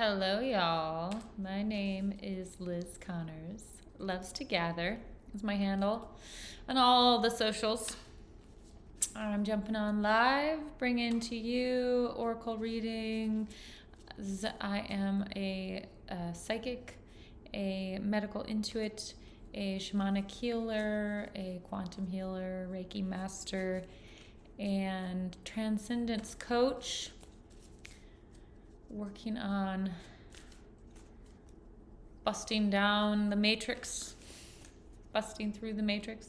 Hello, y'all. My name is Liz Connors. Loves to Gather is my handle on all the socials. I'm jumping on live, bringing to you oracle reading. I am a psychic, a medical intuit, a shamanic healer, a quantum healer, Reiki master, and transcendence coach. Working on busting down the matrix, busting through the matrix,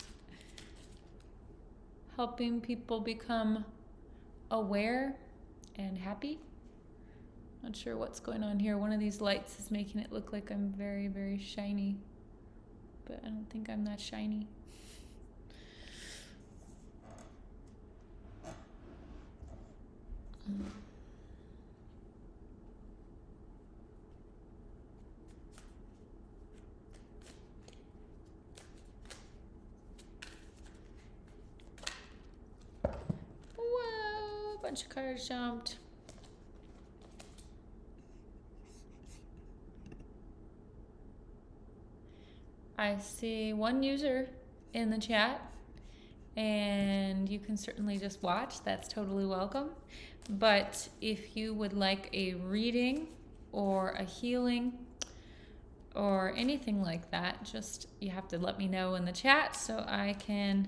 helping people become aware and happy. Not sure what's going on here. One of these lights is making it look like I'm very, very shiny, but I don't think I'm that shiny. Whoa, a bunch of cards jumped. I see one user in the chat, and you can certainly just watch. That's totally welcome. But if you would like a reading or a healing or anything like that, just you have to let me know in the chat so I can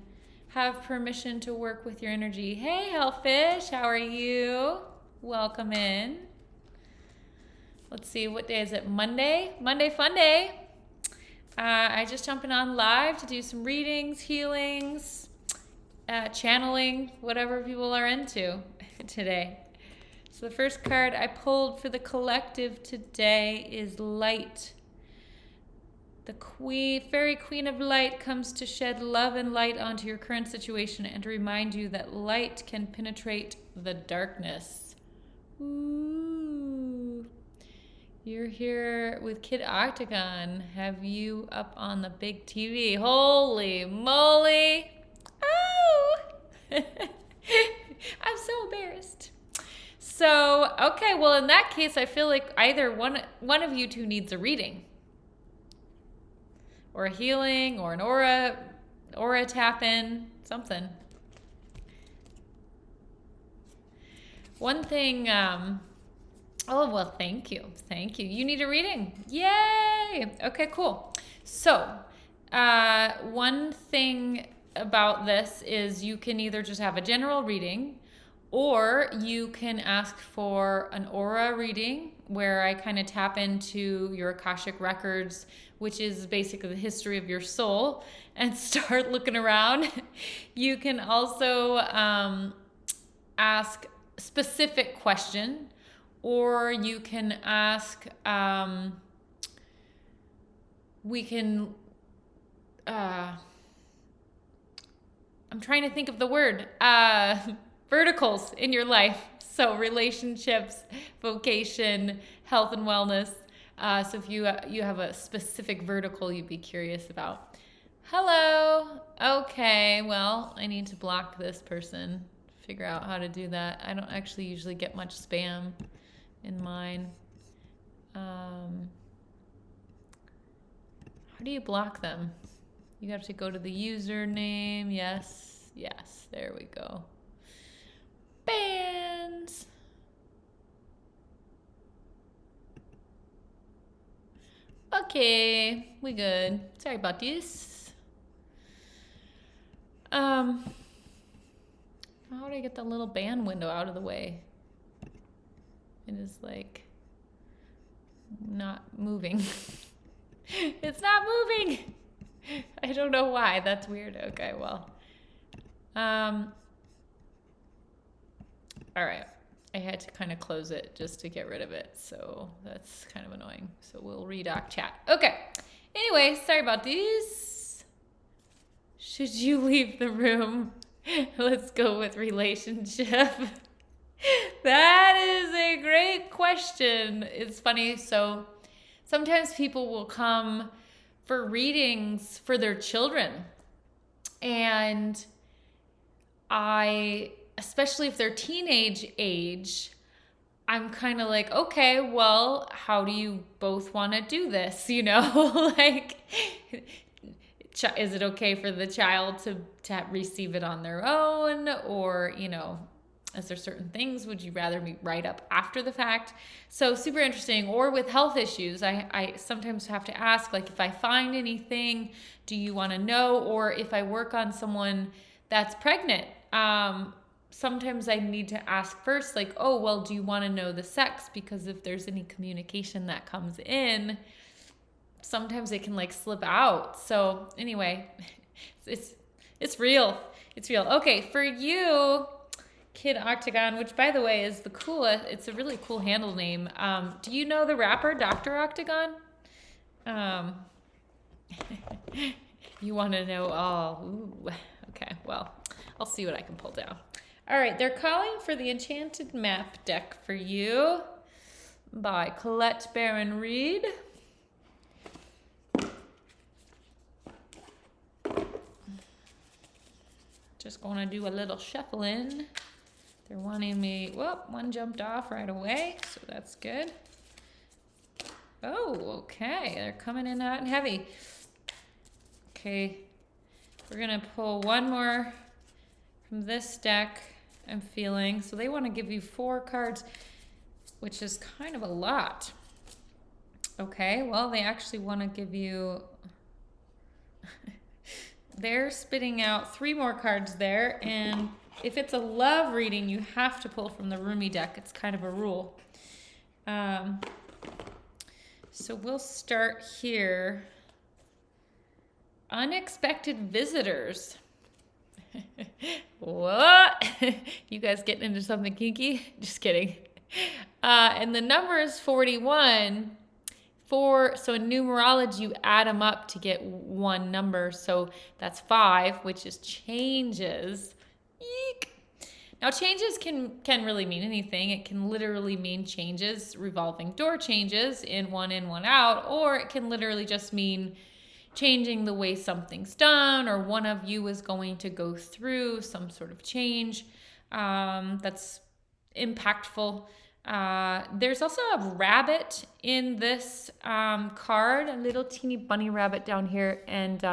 have permission to work with your energy. Hey, Hellfish, how are you? Welcome in. Let's see, what day is it? Monday? Monday Fun Day. I just jumping on live to do some readings, healings, channeling, whatever people are into today. So the first card I pulled for the collective today is Light. The fairy queen of light comes to shed love and light onto your current situation and to remind you that light can penetrate the darkness. Ooh. You're here with Kid Octagon. Have you up on the big TV? Holy moly. Oh! I'm so embarrassed. So, okay, well, in that case, I feel like either one of you two needs a reading. Or a healing, or an aura tap-in, something. One thing, oh, well, thank you. Thank you. You need a reading. Yay! Okay, cool. So, one thing about this is you can either just have a general reading, or you can ask for an aura reading where I kind of tap into your Akashic records, which is basically the history of your soul, and start looking around. You can also ask a specific question, or you can ask, we can, I'm trying to think of the word, verticals in your life. So relationships, vocation, health and wellness. So if you have a specific vertical you'd be curious about. Hello. Okay, well, I need to block this person. Figure out how to do that. I don't actually usually get much spam in mine. How do you block them? You have to go to the username. Yes, there we go. Bands. Okay, we good. Sorry about this. How do I get the little band window out of the way? It is like not moving. It's not moving. I don't know why. That's weird. Okay, well. All right. I had to kind of close it just to get rid of it. So that's kind of annoying. So we'll redock chat. Okay. Anyway, sorry about this. Should you leave the room? Let's go with relationship. That is a great question. It's funny. So sometimes people will come for readings for their children. And especially if they're teenage age, I'm kind of like, okay, well, how do you both want to do this? You know, like, is it okay for the child to receive it on their own? Or, you know, is there certain things would you rather me write up after the fact? So super interesting. Or with health issues, I sometimes have to ask, like, if I find anything, do you want to know? Or if I work on someone that's pregnant, sometimes I need to ask first, like, oh, well, do you want to know the sex? Because if there's any communication that comes in, sometimes it can like slip out. So anyway, it's real. It's real. Okay, for you, Kid Octagon, which by the way is the coolest. It's a really cool handle name. Do you know the rapper Dr. Octagon? Um, you want to know all? Ooh, okay, well, I'll see what I can pull down. All right, they're calling for the Enchanted Map deck for you by Colette Baron Reed. Just going to do a little shuffling. They're wanting me, whoop, one jumped off right away, so that's good. Oh, okay, they're coming in hot and heavy. Okay, we're gonna pull one more from this deck, I'm feeling. So they want to give you 4 cards, which is kind of a lot. Okay, well, they actually want to give you... They're spitting out 3 more cards there, and if it's a love reading, you have to pull from the Rumi deck. It's kind of a rule. So we'll start here. Unexpected visitors. What? You guys getting into something kinky? Just kidding. And the number is 41. So in numerology, you add them up to get one number. So that's 5, which is changes. Eek. Now changes can really mean anything. It can literally mean changes, revolving door changes, in, one out, or it can literally just mean changing the way something's done, or one of you is going to go through some sort of change that's impactful. There's also a rabbit in this card, a little teeny bunny rabbit down here, and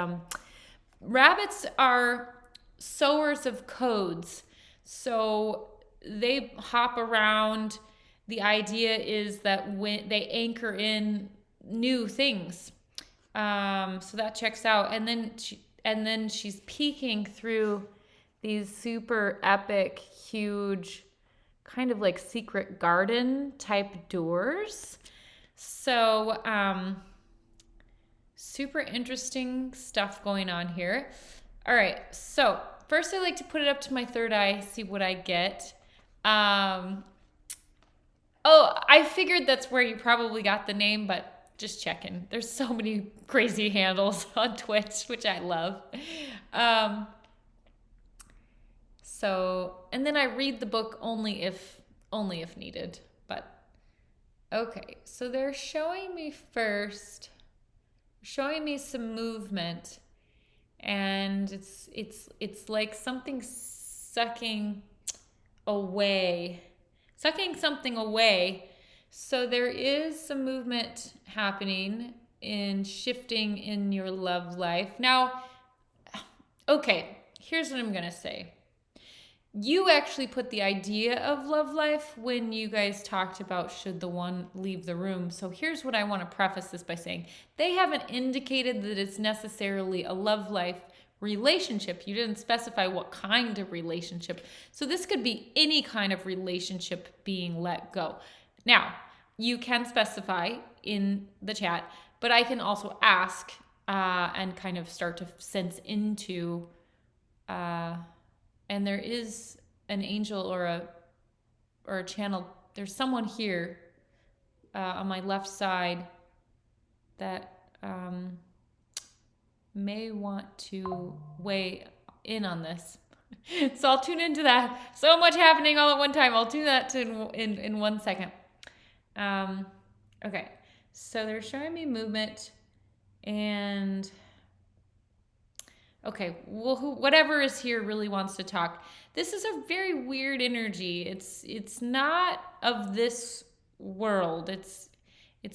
rabbits are sowers of codes. So they hop around. The idea is that when they anchor in new things. So that checks out. And then she's peeking through these super epic, huge, kind of like secret garden type doors. So super interesting stuff going on here. All right, so first I like to put it up to my third eye, see what I get. Oh, I figured that's where you probably got the name, but just checking. There's so many crazy handles on Twitch, which I love. So, and then I read the book only if needed. But okay, so they're showing me some movement, and it's like something sucking something away. So there is some movement happening in shifting in your love life. Now, okay, here's what I'm going to say. You actually put the idea of love life when you guys talked about should the one leave the room. So here's what I want to preface this by saying. They haven't indicated that it's necessarily a love life relationship. You didn't specify what kind of relationship. So this could be any kind of relationship being let go. Now, you can specify in the chat, but I can also ask and kind of start to sense into, and there is an angel or a channel. There's someone here on my left side that may want to weigh in on this. So I'll tune into that. So much happening all at one time. I'll tune that to in 1 second. Okay, so they're showing me movement, and Okay, well, whatever is here really wants to talk. This is a very weird energy. It's not of this world. It's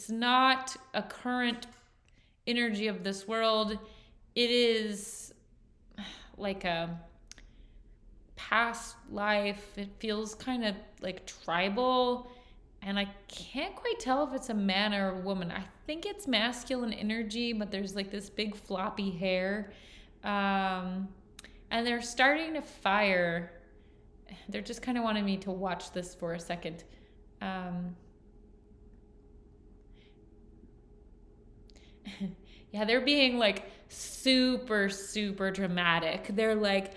not a current energy of this world. It is like a past life. It feels kind of like tribal, and I can't quite tell if it's a man or a woman. I think it's masculine energy, but there's like this big floppy hair. And they're starting to fire. They're just kind of wanting me to watch this for a second. Yeah, they're being like super, super dramatic. They're like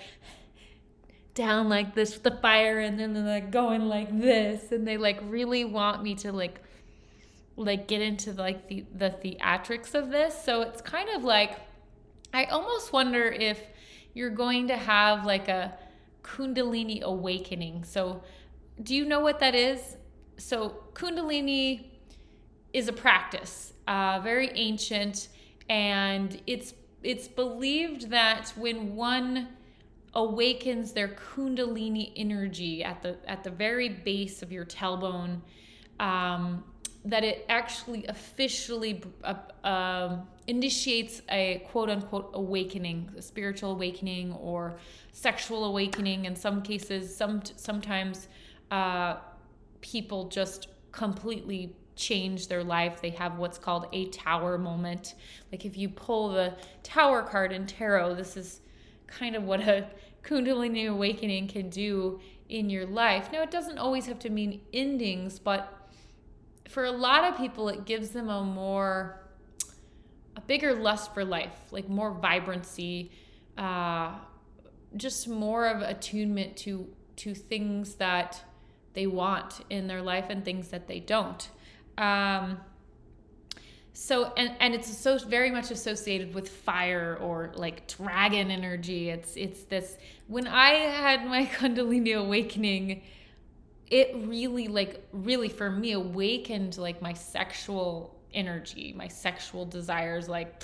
down like this with the fire, and then they're like going like this, and they like really want me to like get into like the theatrics of this. So it's kind of like, I almost wonder if you're going to have like a Kundalini awakening. So do you know what that is? So Kundalini is a practice, very ancient, and it's believed that when one awakens their Kundalini energy at the very base of your tailbone, that it actually officially initiates a quote-unquote awakening, a spiritual awakening or sexual awakening. In some cases, sometimes people just completely change their life. They have what's called a tower moment. Like if you pull the tower card in tarot, this is kind of what a Kundalini awakening can do in your life. Now, it doesn't always have to mean endings, but for a lot of people, it gives them a bigger lust for life, like more vibrancy, just more of attunement to things that they want in their life and things that they don't. So it's very much associated with fire or like dragon energy. It's this, when I had my Kundalini awakening, it really for me awakened like my sexual energy, my sexual desires, like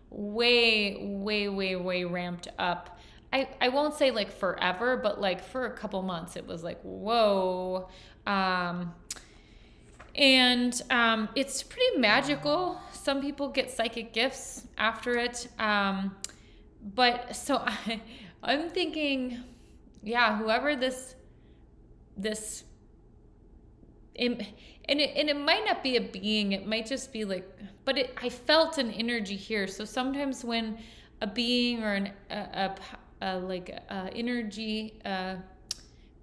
way ramped up. I won't say like forever, but like for a couple months it was like, whoa. And it's pretty magical. Some people get psychic gifts after it. But so I'm thinking, yeah, whoever this and it might not be a being, it might just be like, but I felt an energy here. So sometimes when a being or an energy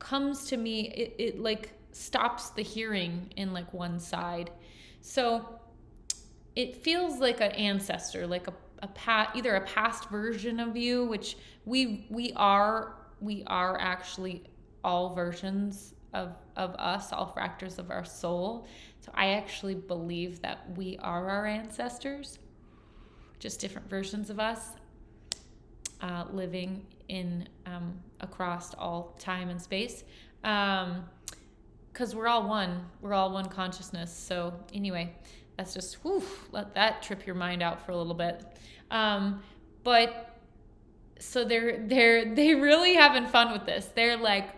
comes to me, it like stops the hearing in like one side. So it feels like an ancestor, like either a past version of you, which we are actually all versions of us, all fractals of our soul. So I actually believe that we are our ancestors, just different versions of us, living in across all time and space, because we're all one consciousness. So anyway, that's just let that trip your mind out for a little bit. But so they really having fun with this. They're like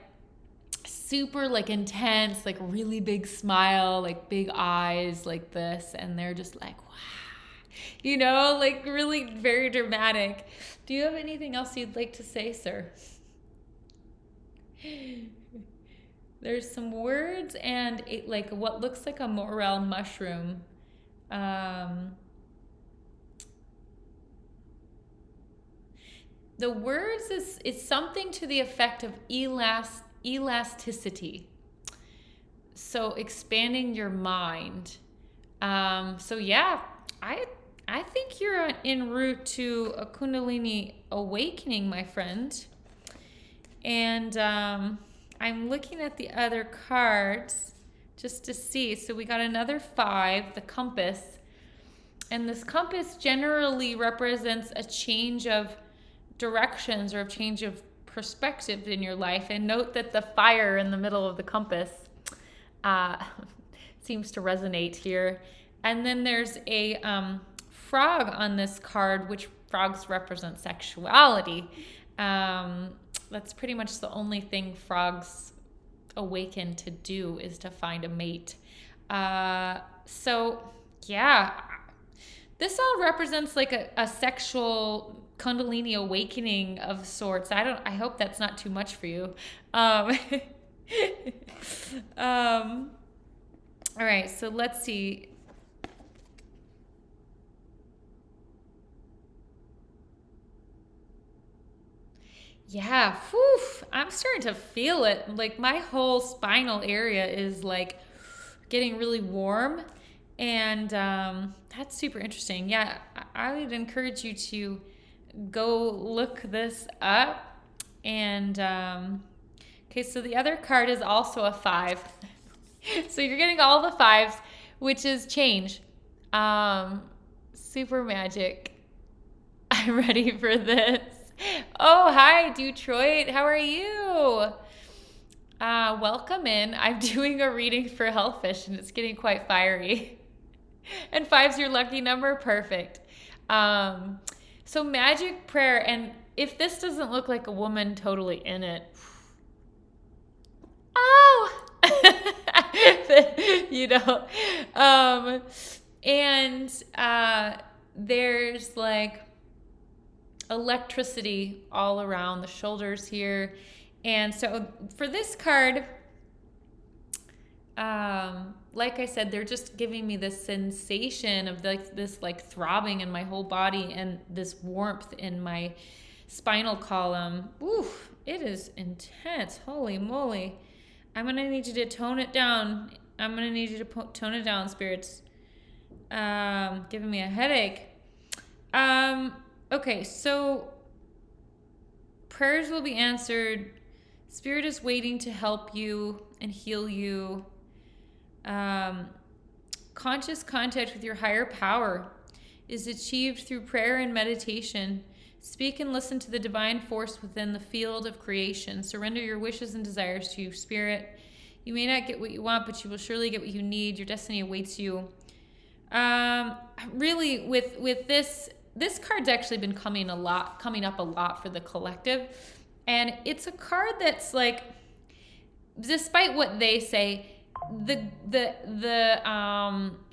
super like intense, like really big smile, like big eyes like this, and they're just like, wow, like really very dramatic. Do you have anything else you'd like to say, sir? There's some words and like what looks like a morel mushroom. The words is something to the effect of elasticity. So expanding your mind. So yeah, I think you're en route to a Kundalini awakening, my friend. And I'm looking at the other cards just to see. So we got another 5, the compass. And this compass generally represents a change of directions or a change of perspective in your life. And note that the fire in the middle of the compass seems to resonate here. And then there's a frog on this card, which frogs represent sexuality. That's pretty much the only thing frogs awaken to do, is to find a mate. So yeah, this all represents like a sexual Kundalini awakening of sorts. I hope that's not too much for you. All right, so let's see. Yeah, whew, I'm starting to feel it. Like my whole spinal area is like getting really warm, and that's super interesting. Yeah, I would encourage you to go look this up. And okay, so the other card is also a 5. So you're getting all the 5s, which is change. Super magic. I'm ready for this. Oh, hi, Detroit. How are you? Welcome in. I'm doing a reading for Hellfish, and it's getting quite fiery. And 5's your lucky number. Perfect. So magic prayer, and if this doesn't look like a woman totally in it, oh, you know, and there's like electricity all around the shoulders here. And so for this card, like I said, they're just giving me this sensation of this like throbbing in my whole body and this warmth in my spinal column. Oof, it is intense. Holy moly. I'm going to need you to tone it down. I'm going to need you to tone it down, spirits. Giving me a headache. Okay, so prayers will be answered. Spirit is waiting to help you and heal you. Conscious contact with your higher power is achieved through prayer and meditation. Speak and listen to the divine force within the field of creation. Surrender your wishes and desires to Spirit. You may not get what you want, but you will surely get what you need. Your destiny awaits you. Really, with this card's actually been coming up a lot for the collective. And it's a card that's like, despite what they say, the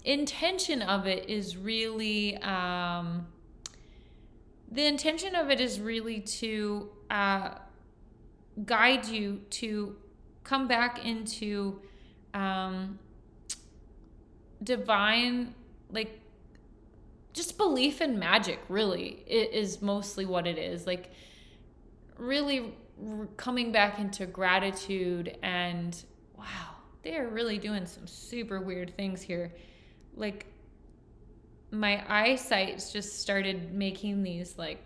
intention of it is really to guide you to come back into divine, like, just belief in magic. Really, it is mostly what it is. Like, really coming back into gratitude. And wow, they are really doing some super weird things here. Like, my eyesight just started making these like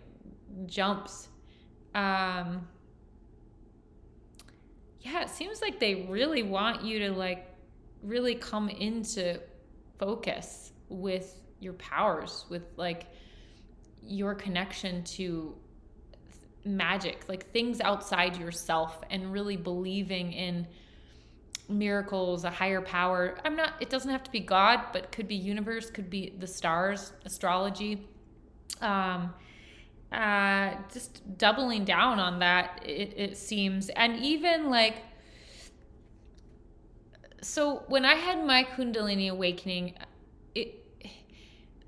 jumps. Yeah, it seems like they really want you to like really come into focus with your powers, with like your connection to magic, like things outside yourself, and really believing in miracles, a higher power. It doesn't have to be God, but could be universe, could be the stars, astrology. Just doubling down on that, it seems. And even like, so when I had my Kundalini awakening,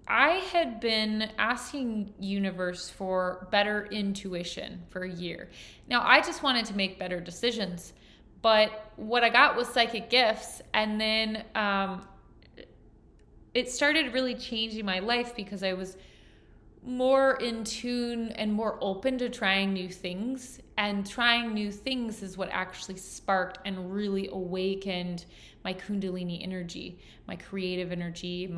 I had been asking universe for better intuition for a year. Now, I just wanted to make better decisions, but what I got was psychic gifts. And then it started really changing my life because I was more in tune and more open to trying new things. And trying new things is what actually sparked and really awakened my Kundalini energy, my creative energy,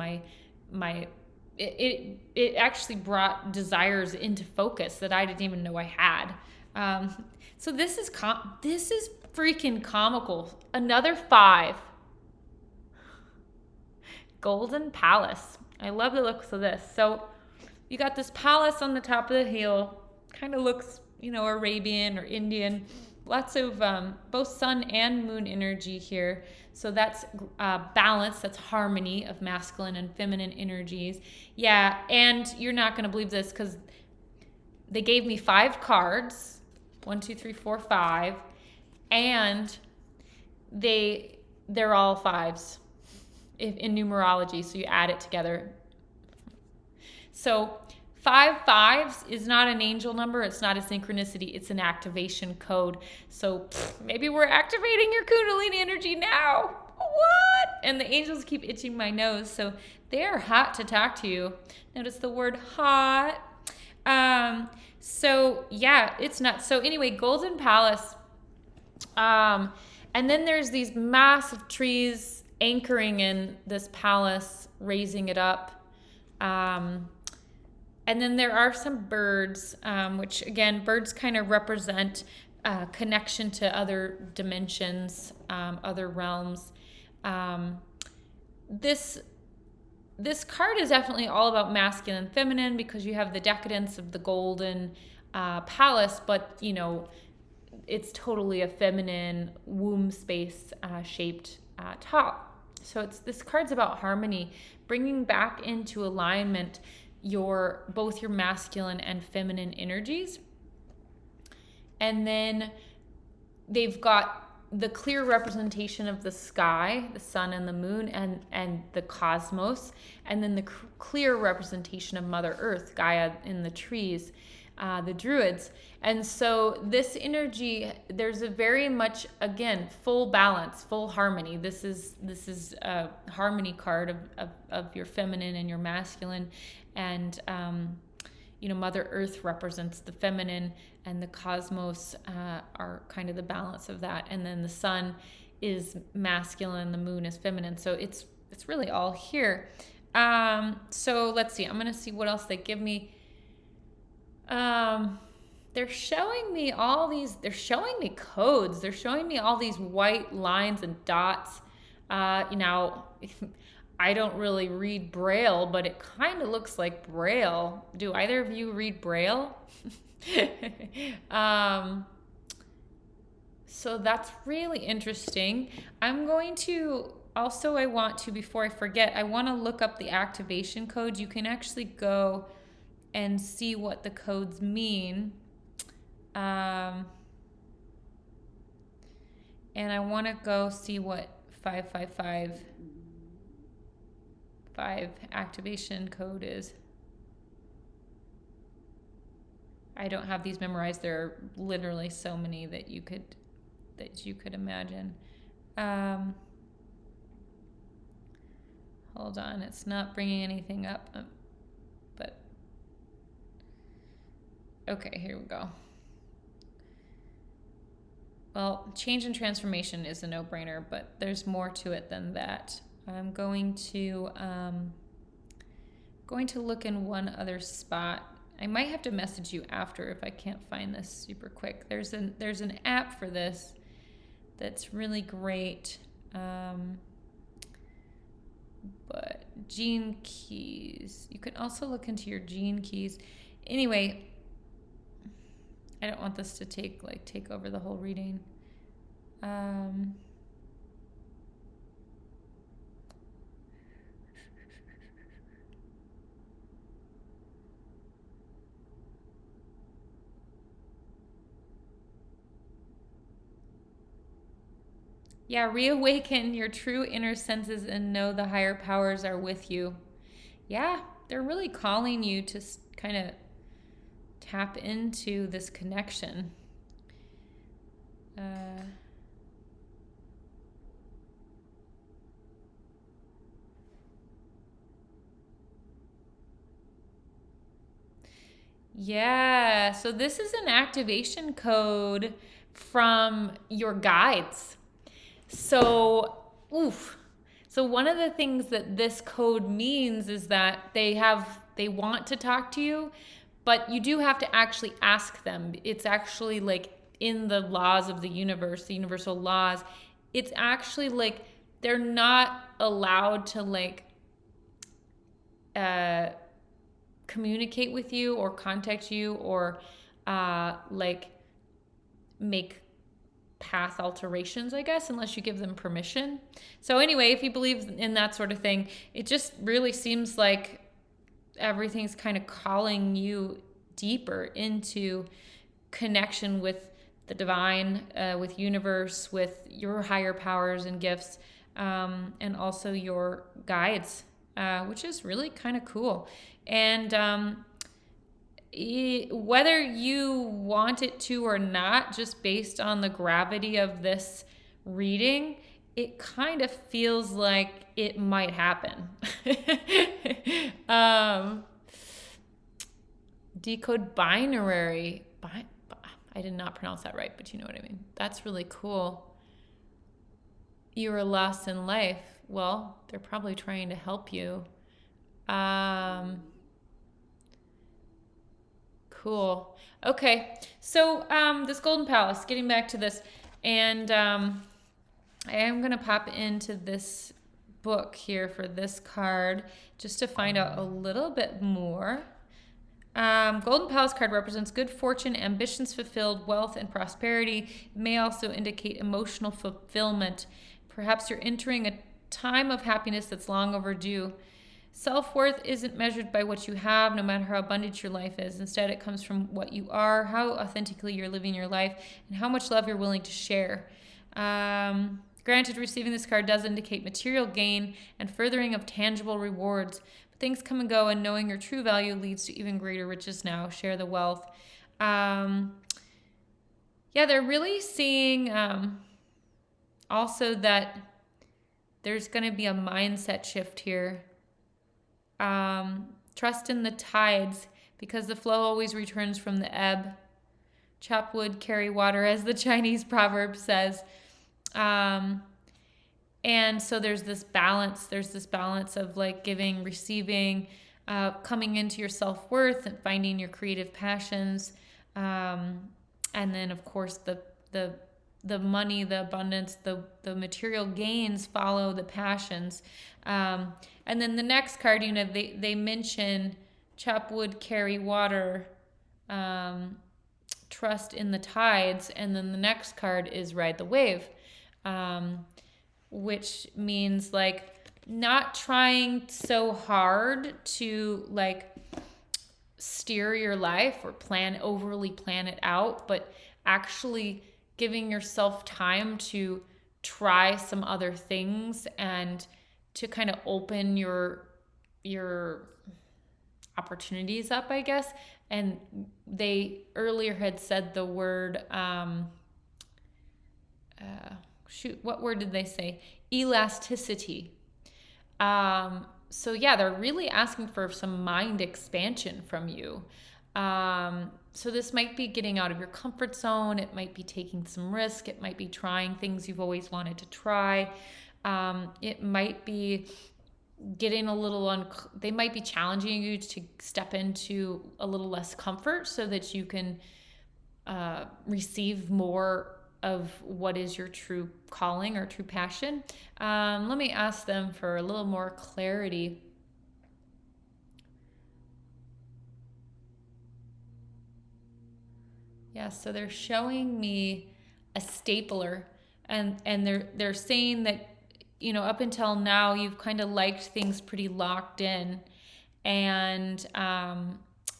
it actually brought desires into focus that I didn't even know I had. So this is freaking comical. Another 5. Golden Palace. I love the looks of this. So you got this palace on the top of the hill. Kind of looks, Arabian or Indian. Lots of both sun and moon energy here. So that's balance, that's harmony of masculine and feminine energies. Yeah, and you're not going to believe this because they gave me 5 cards, 1, 2, 3, 4, 5, and they're all 5s in numerology, so you add it together. So 5 5s is not an angel number. It's not a synchronicity. It's an activation code. So maybe we're activating your Kundalini energy now. What? And the angels keep itching my nose. So they are hot to talk to you. Notice the word hot. So yeah, it's nuts. So anyway, Golden Palace. And then there's these massive trees anchoring in this palace, raising it up. And then there are some birds, which again, birds kind of represent connection to other dimensions, other realms. This card is definitely all about masculine and feminine because you have the decadence of the golden palace, but you know, it's totally a feminine womb space shaped top. So this card's about harmony, bringing back into alignment both your masculine and feminine energies. And then they've got the clear representation of the sky, the sun and the moon, and the cosmos, and then the clear representation of Mother Earth, Gaia in the trees, the druids. And so this energy, there's a very much, again, full balance, full harmony. This is a harmony card of your feminine and your masculine. And, you know, Mother Earth represents the feminine, and the cosmos are kind of the balance of that. And then the sun is masculine, the moon is feminine. So it's really all here. So let's see. I'm going to see what else they give me. They're showing me they're showing me codes. They're showing me all these white lines and dots. You know, I don't really read Braille, but it kind of looks like Braille. Do either of you read Braille? So that's really interesting. I'm going to also, before I forget, I want to look up the activation codes. You can actually go and see what the codes mean. And I want to go see what 555 activation code is. I don't have these memorized. There are literally so many that you could imagine. Hold on, it's not bringing anything up. But okay, here we go. Well, change and transformation is a no-brainer, but there's more to it than that. I'm going to look in one other spot. I might have to message you after if I can't find this super quick. There's an app for this that's really great. But gene keys. You can also look into your gene keys. Anyway, I don't want this to take over the whole reading. Yeah, reawaken your true inner senses and know the higher powers are with you. Yeah, they're really calling you to kind of tap into this connection. Yeah, so this is an activation code from your guides. So, So one of the things that this code means is that they want to talk to you, but you do have to actually ask them. It's actually like in the laws of the universe, the universal laws, it's actually like they're not allowed to communicate with you or contact you or make path alterations, I guess, unless you give them permission. So anyway, if you believe in that sort of thing, it just really seems like everything's kind of calling you deeper into connection with the divine, with universe, with your higher powers and gifts, and also your guides, which is really kind of cool. And whether you want it to or not, just based on the gravity of this reading, it kind of feels like it might happen. Decode binary. I did not pronounce that right, but you know what I mean. That's really cool. You were lost in life. Well, they're probably trying to help you. Cool. Okay. So this Golden Palace, getting back to this, and I am going to pop into this book here for this card just to find out a little bit more. Golden Palace card represents good fortune, ambitions fulfilled, wealth, and prosperity. It may also indicate emotional fulfillment. Perhaps you're entering a time of happiness that's long overdue. Self-worth isn't measured by what you have, no matter how abundant your life is. Instead, it comes from what you are, how authentically you're living your life, and how much love you're willing to share. Granted, receiving this card does indicate material gain and furthering of tangible rewards. But things come and go, and knowing your true value leads to even greater riches now. Share the wealth. Yeah, they're really seeing also that there's going to be a mindset shift here. Trust in the tides, because the flow always returns from the ebb. Chop wood, carry water, as the Chinese proverb says. And so there's this balance. There's this balance of like giving, receiving, coming into your self-worth and finding your creative passions. And then of course the money, the abundance, the material gains follow the passions. And then the next card, you know, they mention chop wood, carry water, trust in the tides. And then the next card is ride the wave, which means like not trying so hard to like steer your life or overly plan it out, but actually giving yourself time to try some other things and to kind of open your opportunities up, I guess. And they earlier had said the word, what word did they say? Elasticity. So yeah, they're really asking for some mind expansion from you. So this might be getting out of your comfort zone. It might be taking some risk. It might be trying things you've always wanted to try. It might be getting a little, they might be challenging you to step into a little less comfort so that you can receive more of what is your true calling or true passion. Let me ask them for a little more clarity. Yeah, so they're showing me a stapler, and they're saying that, you know, up until now you've kind of liked things pretty locked in, and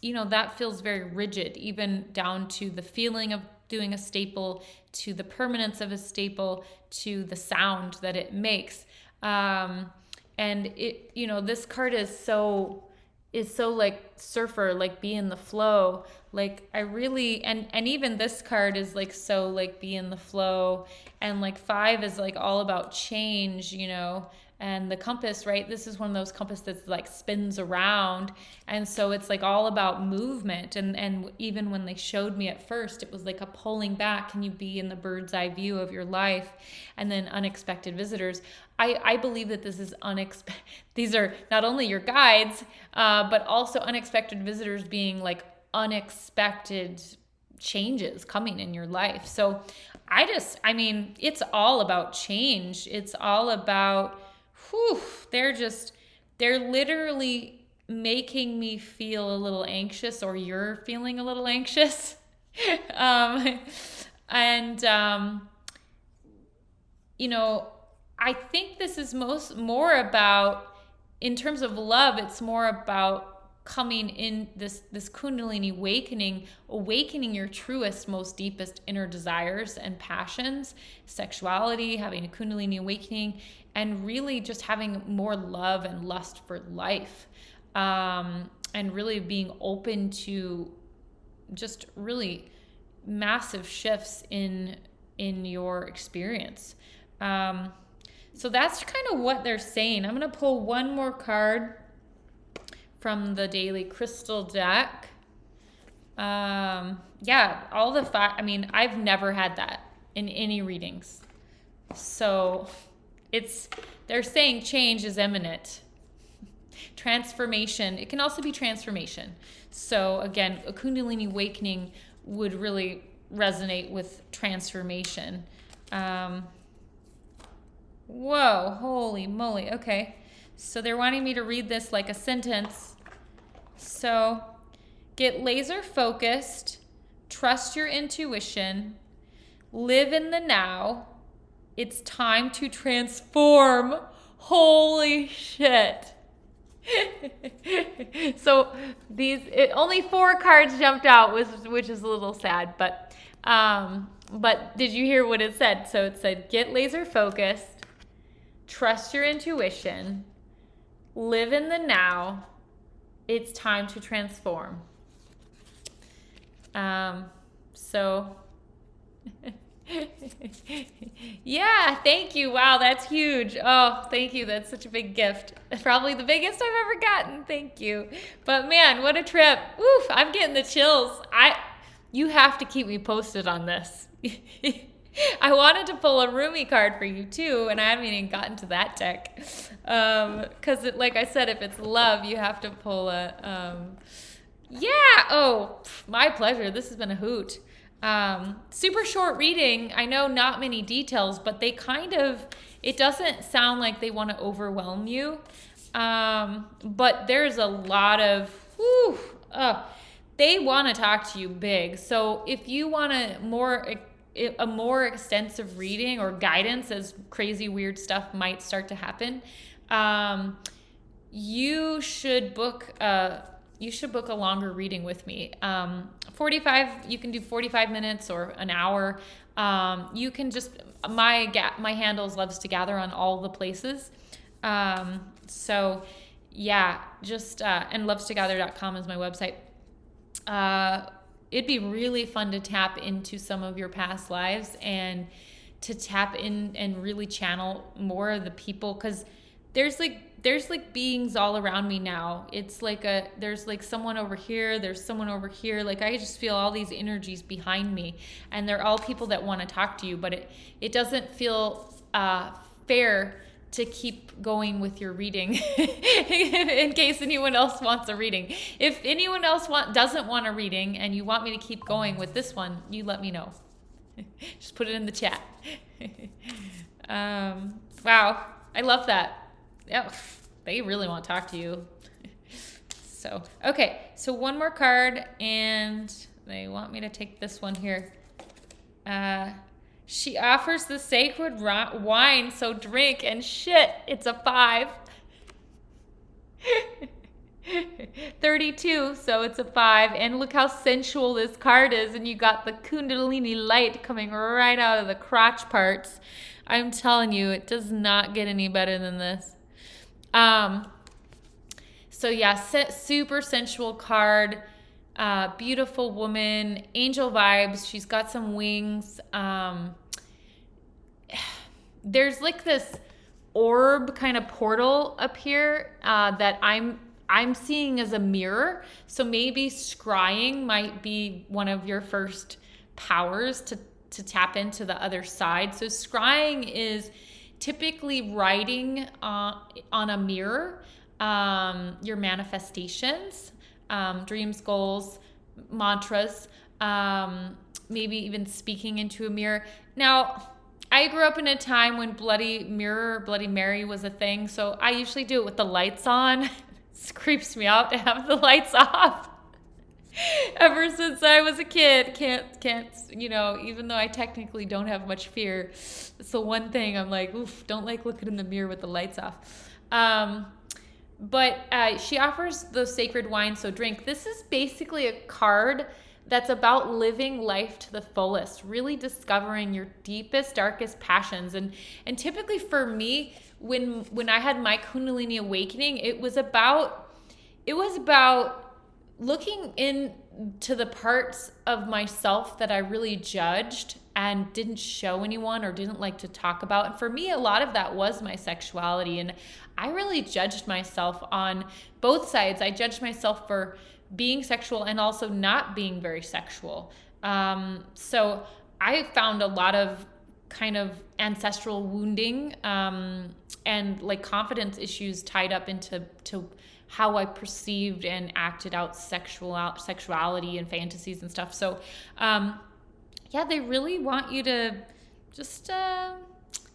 you know, that feels very rigid, even down to the feeling of doing a staple, to the permanence of a staple, to the sound that it makes. And it, you know, this card is so like surfer, like be in the flow. Like I really, and even this card is like, so like be in the flow. And like 5 is like all about change, you know, and the compass, right? This is one of those compass that's like spins around. And so it's like all about movement. And even when they showed me at first, it was like a pulling back. Can you be in the bird's eye view of your life? And then unexpected visitors. I believe that this is unexpected. These are not only your guides, but also unexpected visitors being like unexpected changes coming in your life. So I mean, it's all about change. It's all about, they're literally making me feel a little anxious, or you're feeling a little anxious. You know, I think this is more about, in terms of love, it's more about coming in this Kundalini awakening your truest, most deepest inner desires and passions, sexuality, having a Kundalini awakening, and really just having more love and lust for life, and really being open to just really massive shifts in your experience. So that's kind of what they're saying. I'm going to pull one more card from the Daily Crystal deck. Yeah, all the I mean, I've never had that in any readings. So they're saying change is imminent. Transformation. It can also be transformation. So again, a Kundalini awakening would really resonate with transformation. Whoa, holy moly. Okay. So they're wanting me to read this like a sentence. So get laser focused, trust your intuition, live in the now. It's time to transform. Holy shit. So only 4 cards jumped out, which is a little sad, but did you hear what it said? So it said, get laser focused, trust your intuition, live in the now. It's time to transform. So yeah, thank you. Wow, that's huge. Oh, thank you. That's such a big gift. Probably the biggest I've ever gotten. Thank you. But man, what a trip. Woof, I'm getting the chills. You have to keep me posted on this. I wanted to pull a Rumi card for you too, and I haven't even gotten to that deck. Because like I said, if it's love, you have to pull a, yeah, oh, my pleasure. This has been a hoot. Super short reading. I know not many details, but they it doesn't sound like they want to overwhelm you. But there's a lot of, they want to talk to you big. So if you want a more extensive reading or guidance as crazy weird stuff might start to happen, you should book a longer reading with me. 45, you can do 45 minutes or an hour. You can just, my handles LovesToGather on all the places. So yeah, just, and LovesToGather.com is my website. It'd be really fun to tap into some of your past lives and to tap in and really channel more of the people, because there's beings all around me now. It's like there's like someone over here, there's someone over here. Like I just feel all these energies behind me, and they're all people that want to talk to you, but it doesn't feel fair to keep going with your reading in case anyone else wants a reading. If anyone else doesn't want a reading and you want me to keep going with this one, you let me know. Just put it in the chat. Wow, I love that. Yeah, they really want to talk to you. So, okay, so one more card, and they want me to take this one here. She offers the sacred wine, so drink, and shit, it's a 5. 32, so it's a 5. And look how sensual this card is, and you got the Kundalini light coming right out of the crotch parts. I'm telling you, it does not get any better than this. So yeah, super sensual card. Beautiful woman, angel vibes. She's got some wings. There's like this orb kind of portal up here that I'm seeing as a mirror. So maybe scrying might be one of your first powers to tap into the other side. So scrying is typically writing on a mirror your manifestations, dreams, goals, mantras, maybe even speaking into a mirror. Now, I grew up in a time when Bloody Mary was a thing, so I usually do it with the lights on. It creeps me out to have the lights off. Ever since I was a kid, can't, even though I technically don't have much fear, it's the one thing I'm like, oof, don't like looking in the mirror with the lights off. But she offers the sacred wine, so drink. This is basically a card that's about living life to the fullest, really discovering your deepest, darkest passions. And typically for me, when I had my Kundalini awakening, it was about looking into the parts of myself that I really judged and didn't show anyone or didn't like to talk about. And for me, a lot of that was my sexuality. And I really judged myself on both sides. I judged myself for being sexual and also not being very sexual. So I found a lot of kind of ancestral wounding and like confidence issues tied up into how I perceived and acted out sexuality and fantasies and stuff. So yeah, they really want you to just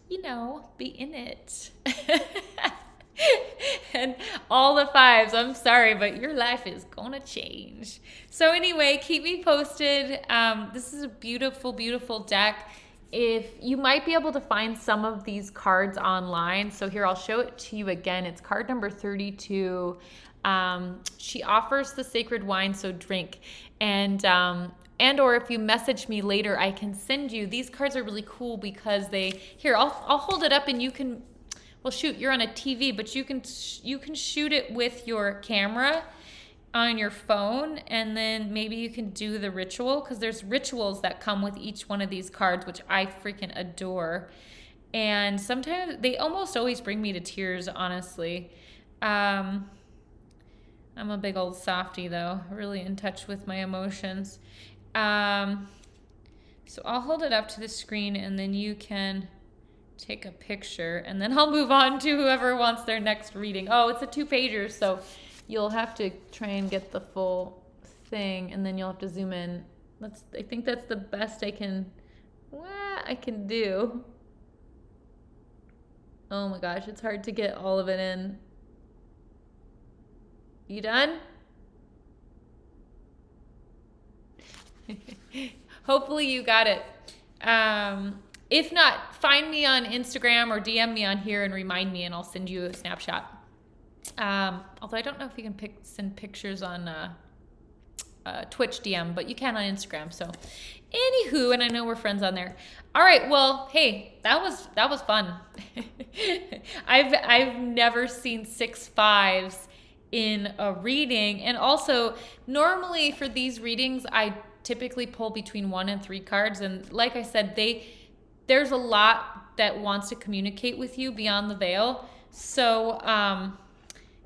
be in it. And all the fives, I'm sorry, but your life is gonna change. So anyway, keep me posted. This is a beautiful, beautiful deck. If you might be able to find some of these cards online. So here, I'll show it to you again. It's card number 32. She offers the sacred wine, so drink. And or if you message me later, I can send you. These cards are really cool because I'll hold it up and you can, well, shoot, you're on a TV, but you can shoot it with your camera on your phone, and then maybe you can do the ritual, because there's rituals that come with each one of these cards, which I freaking adore. And sometimes they almost always bring me to tears, honestly. I'm a big old softie, though, really in touch with my emotions. So I'll hold it up to the screen, and then you can take a picture, and then I'll move on to whoever wants their next reading. Oh, it's a 2-pager, so you'll have to try and get the full thing, and then you'll have to zoom in. I think that's the best I can do. Oh my gosh, it's hard to get all of it in. You done? Hopefully you got it. If not, find me on Instagram or DM me on here and remind me, and I'll send you a snapshot. Although I don't know if you can send pictures on Twitch DM, but you can on Instagram. So anywho, and I know we're friends on there. All right, well, hey, that was fun. I've never seen 6 5s in a reading. And also, normally for these readings, I typically pull between 1 and 3 cards. And like I said, there's a lot that wants to communicate with you beyond the veil. So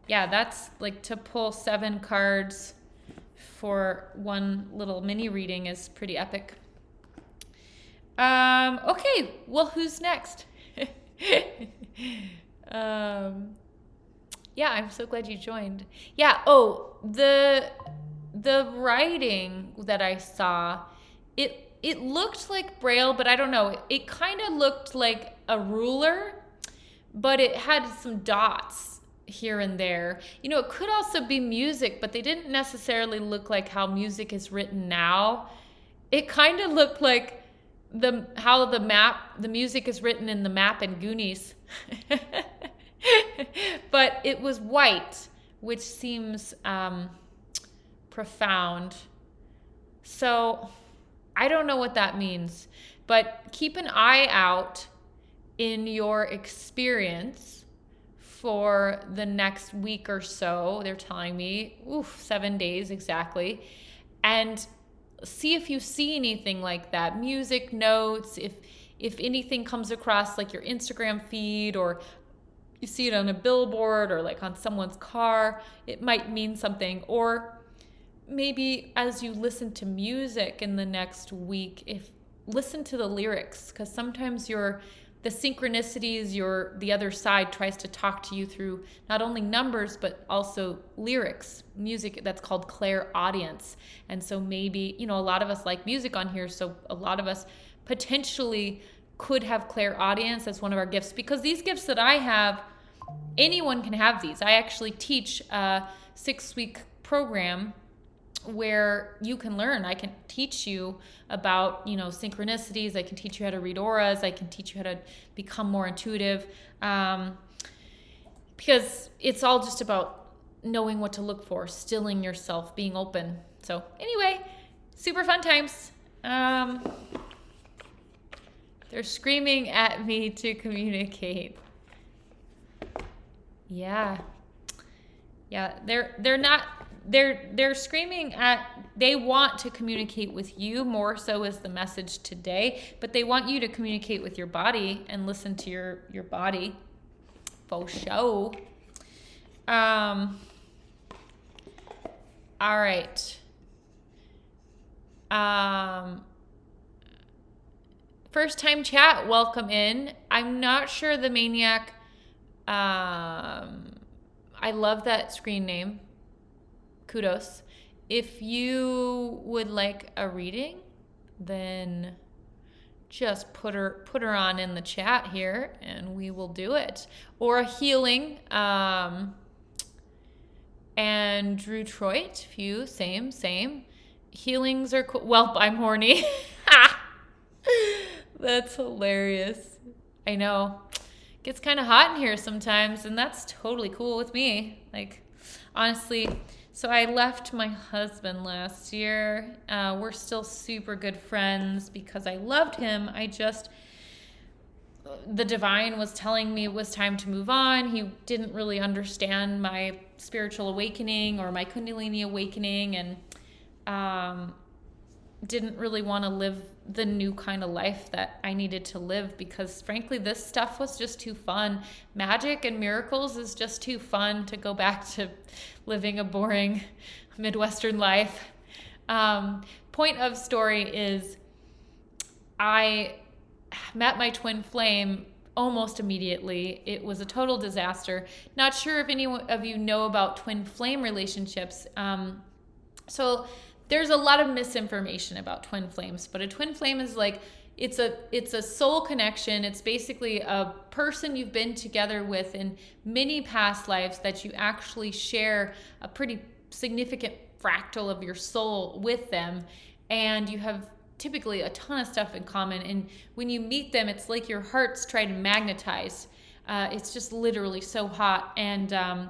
yeah, that's like, to pull 7 cards for one little mini reading is pretty epic. Okay, well, who's next? Yeah, I'm so glad you joined. Yeah, the writing that I saw, it looked like Braille, but I don't know. It kind of looked like a ruler, but it had some dots here and there. It could also be music, but they didn't necessarily look like how music is written now. It kind of looked like how the music is written in the map in Goonies. But it was white, which seems profound. So I don't know what that means, but keep an eye out in your experience for the next week or so. They're telling me, 7 days exactly. And see if you see anything like that. Music notes, if anything comes across like your Instagram feed, or you see it on a billboard or like on someone's car, it might mean something. Or maybe as you listen to music in the next week, listen to the lyrics, because sometimes the synchronicities, the other side tries to talk to you through not only numbers, but also lyrics, music that's called clairaudience. And so maybe, a lot of us like music on here, so a lot of us potentially could have clairaudience as one of our gifts, because these gifts that I have, anyone can have these. I actually teach a 6-week program where you can learn. I can teach you about, synchronicities. I can teach you how to read auras. I can teach you how to become more intuitive. because it's all just about knowing what to look for, stilling yourself, being open. So anyway, super fun times. They're screaming at me to communicate. Yeah. They're screaming at, they want to communicate with you more so is the message today, but they want you to communicate with your body and listen to your body. Faux show. All right. First time chat, welcome in. I'm not sure the maniac. I love that screen name. Kudos. If you would like a reading, then just put her on in the chat here and we will do it. Or a healing. And Drew Troit, few, same. Healings are cool. Well, I'm horny. That's hilarious. I know. Gets kind of hot in here sometimes, and that's totally cool with me. Like, honestly, so I left my husband last year. We're still super good friends because I loved him. The divine was telling me it was time to move on. He didn't really understand my spiritual awakening or my Kundalini awakening, and didn't really want to live the new kind of life that I needed to live because frankly this stuff was just too fun. Magic and miracles is just too fun to go back to living a boring Midwestern life. Point of story is I met my twin flame almost immediately. It was a total disaster. Not sure if any of you know about twin flame relationships. So there's a lot of misinformation about twin flames, but a twin flame is like, it's a soul connection. It's basically a person you've been together with in many past lives that you actually share a pretty significant fractal of your soul with them, and you have typically a ton of stuff in common. And when you meet them, it's like your hearts try to magnetize. It's just literally so hot. And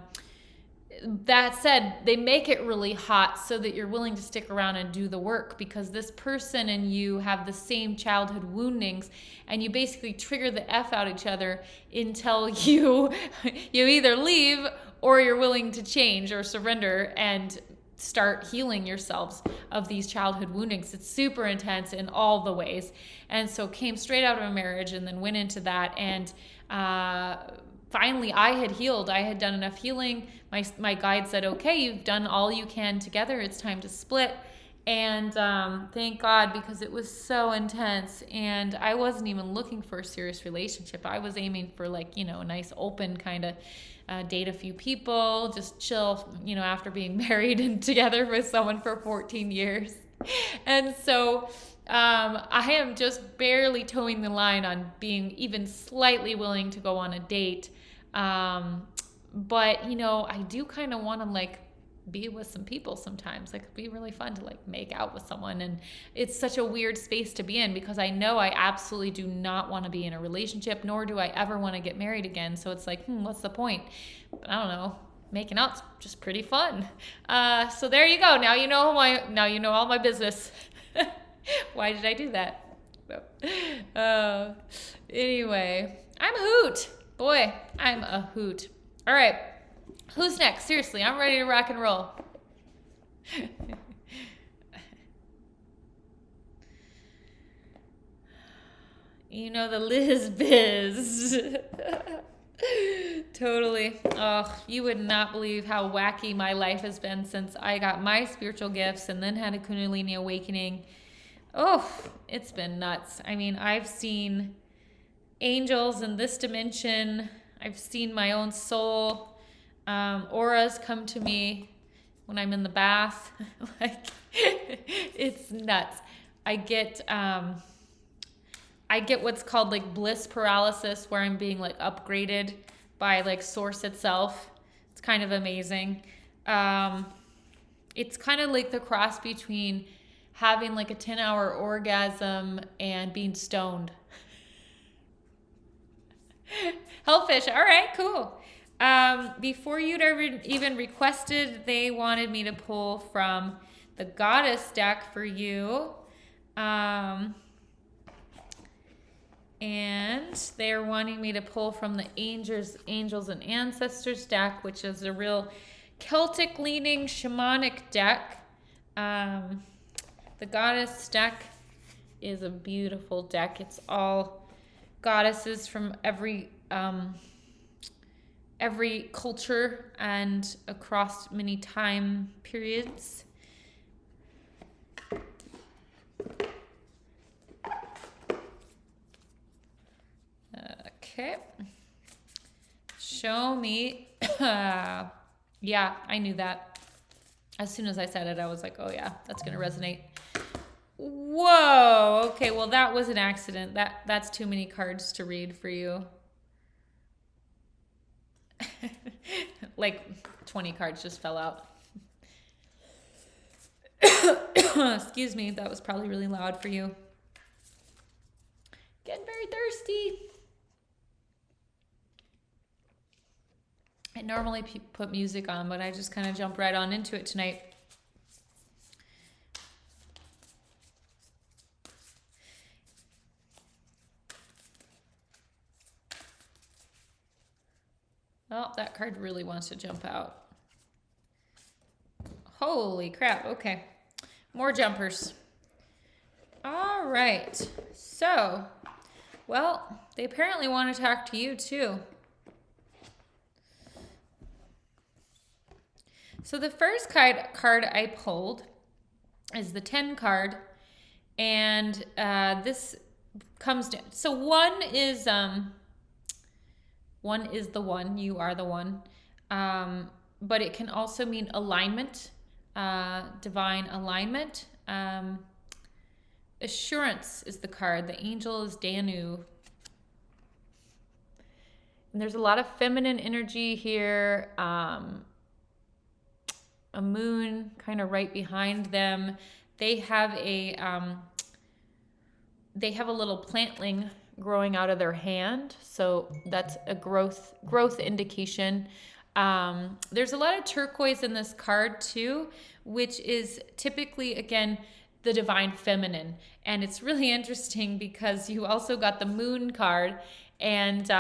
that said, they make it really hot so that you're willing to stick around and do the work, because this person and you have the same childhood woundings, and you basically trigger the F out each other until you either leave or you're willing to change or surrender and start healing yourselves of these childhood woundings. It's super intense in all the ways. And so came straight out of a marriage and then went into that, and finally I had healed. I had done enough healing. My guide said, okay, you've done all you can together. It's time to split. And thank God, because it was so intense. And I wasn't even looking for a serious relationship. I was aiming for like, a nice open kind of date a few people, just chill, after being married and together with someone for 14 years. And so I am just barely towing the line on being even slightly willing to go on a date. But, I do kind of want to be with some people sometimes. Like, it'd be really fun to make out with someone. And it's such a weird space to be in, because I know I absolutely do not want to be in a relationship, nor do I ever want to get married again. So it's like, what's the point? But I don't know. Making out's just pretty fun. So there you go. Now you know all my business. Why did I do that? Anyway, I'm a hoot. Boy, I'm a hoot. All right. Who's next? Seriously, I'm ready to rock and roll. The Liz Biz. Totally. Oh, you would not believe how wacky my life has been since I got my spiritual gifts and then had a Kundalini awakening. Oh, it's been nuts. I mean, I've seen angels in this dimension. I've seen my own soul. Auras come to me when I'm in the bath. It's nuts. I get what's called bliss paralysis, where I'm being upgraded by source itself. It's kind of amazing. It's kind of like the cross between having a 10-hour orgasm and being stoned. Hellfish. All right, cool. Before you'd ever even requested, they wanted me to pull from the Goddess deck for you. And they're wanting me to pull from the Angels and Ancestors deck, which is a real Celtic leaning shamanic deck. The Goddess deck is a beautiful deck. It's all goddesses from every culture and across many time periods. Okay. Show me. Yeah, I knew that. As soon as I said it, I was like, oh yeah, that's going to resonate. Whoa. Okay, well, that was an accident. That's too many cards to read for you. Like 20 cards just fell out. Excuse me, that was probably really loud for you. Getting very thirsty. I normally put music on, but I just kind of jumped right on into it tonight. Oh, that card really wants to jump out. Holy crap. Okay. More jumpers. All right. So, well, they apparently want to talk to you too. So the first card I pulled is the 10 card. And this comes down. So one is the one. You are the one. But it can also mean alignment, divine alignment. Assurance is the card. The angel is Danu. And there's a lot of feminine energy here. A moon kind of right behind them. They have a little plantling growing out of their hand, so that's a growth indication. There's a lot of turquoise in this card too, which is typically, again, the divine feminine. And it's really interesting because you also got the moon card and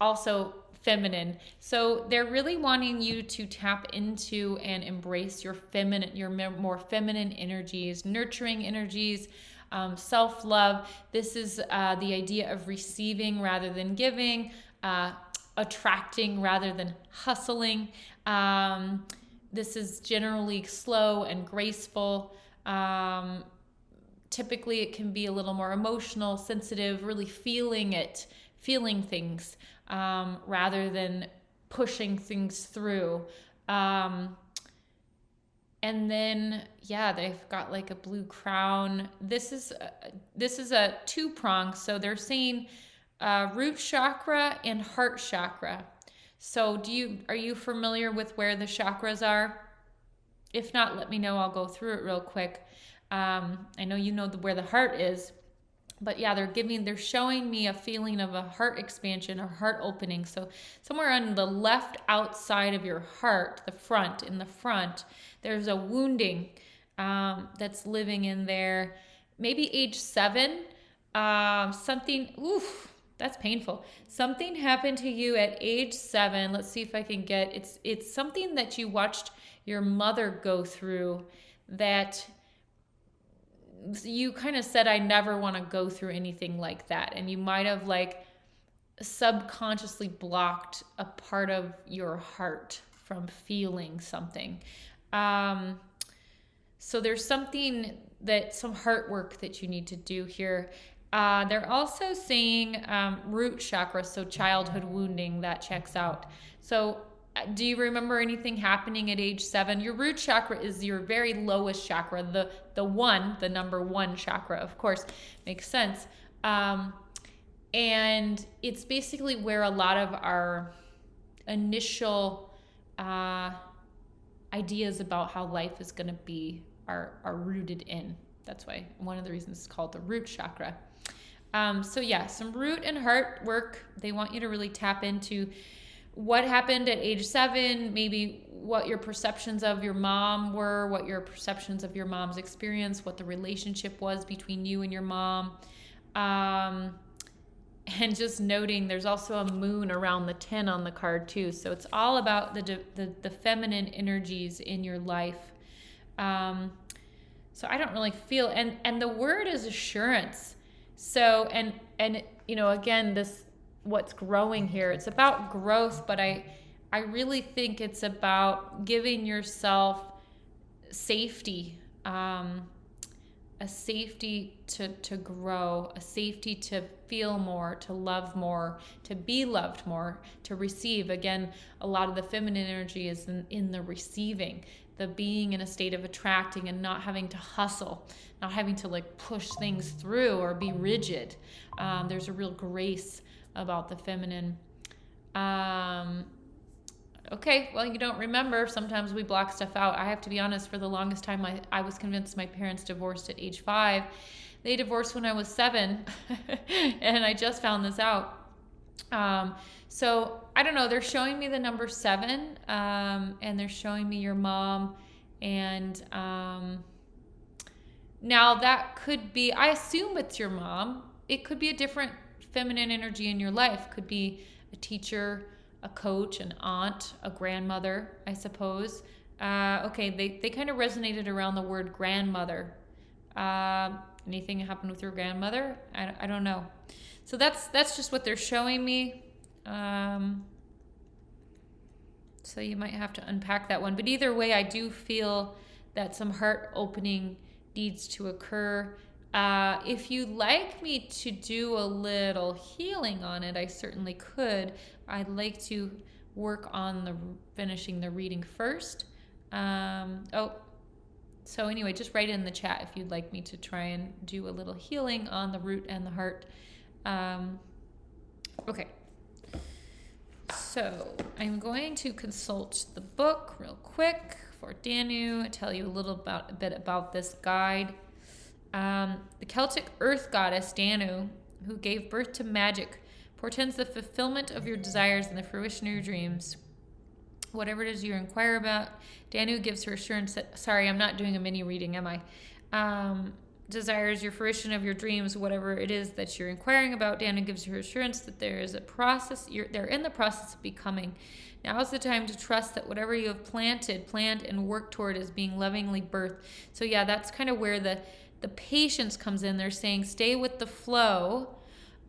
also feminine. So they're really wanting you to tap into and embrace your more feminine energies, nurturing energies, self-love. This is the idea of receiving rather than giving, attracting rather than hustling. This is generally slow and graceful. Typically it can be a little more emotional, sensitive, really feeling things, rather than pushing things through. And then, yeah, they've got like a blue crown. This is a two-prong. So they're saying root chakra and heart chakra. So are you familiar with where the chakras are? If not, let me know. I'll go through it real quick. I know you know where the heart is. But yeah, they're showing me a feeling of a heart expansion or heart opening. So somewhere on the left outside of your heart, in the front, there's a wounding that's living in there. Maybe age 7, something, that's painful. Something happened to you at age 7. Let's see if I can it's something that you watched your mother go through that you kind of said, I never want to go through anything like that. And you might have like subconsciously blocked a part of your heart from feeling something. So there's some heart work that you need to do here. They're also saying root chakra, so childhood wounding, that checks out. So do you remember anything happening at age 7? Your root chakra is your very lowest chakra, the number 1 chakra, of course, makes sense. And it's basically where a lot of our initial ideas about how life is going to be are rooted in. That's why one of the reasons it's called the root chakra. So yeah, some root and heart work. They want you to really tap into what happened at age 7, maybe what your perceptions of your mom were, what your perceptions of your mom's experience, what the relationship was between you and your mom. And just noting there's also a moon around the 10 on the card too. So it's all about the feminine energies in your life. So I don't really feel, and the word is assurance. So, and again, this, what's growing here, it's about growth, but I really think it's about giving yourself safety, a safety to grow, a safety to feel more, to love more, to be loved more, to receive. Again, a lot of the feminine energy is in the receiving, the being in a state of attracting and not having to hustle, not having to like push things through or be rigid. There's a real grace about the feminine. Okay, well, you don't remember. Sometimes we block stuff out. I have to be honest, for the longest time, I was convinced my parents divorced at age 5. They divorced when I was 7, and I just found this out. So I don't know. They're showing me the number 7, and they're showing me your mom. And now that could be, I assume it's your mom. It could be a different feminine energy in your life. Could be a teacher, a coach, an aunt, a grandmother, I suppose. Okay, they kind of resonated around the word grandmother. Anything happened with your grandmother? I don't know. So that's just what they're showing me. So you might have to unpack that one. But either way, I do feel that some heart opening needs to occur. If you'd like me to do a little healing on it, I certainly could. I'd like to work on finishing the reading first. So anyway, just write it in the chat if you'd like me to try and do a little healing on the root and the heart. Okay. So I'm going to consult the book real quick for Danu, tell you a bit about this guide. The Celtic earth goddess Danu, who gave birth to magic, portends the fulfillment of your desires and the fruition of your dreams. Whatever it is you inquire about, Danu gives her assurance that, sorry, I'm not doing a mini reading, am I? Desires your fruition of your dreams, whatever it is that you're inquiring about, Danu gives her assurance that there is a process, they're in the process of becoming. Now is the time to trust that whatever you have planned, and worked toward is being lovingly birthed. So yeah, that's kind of where the patience comes in. They're saying stay with the flow,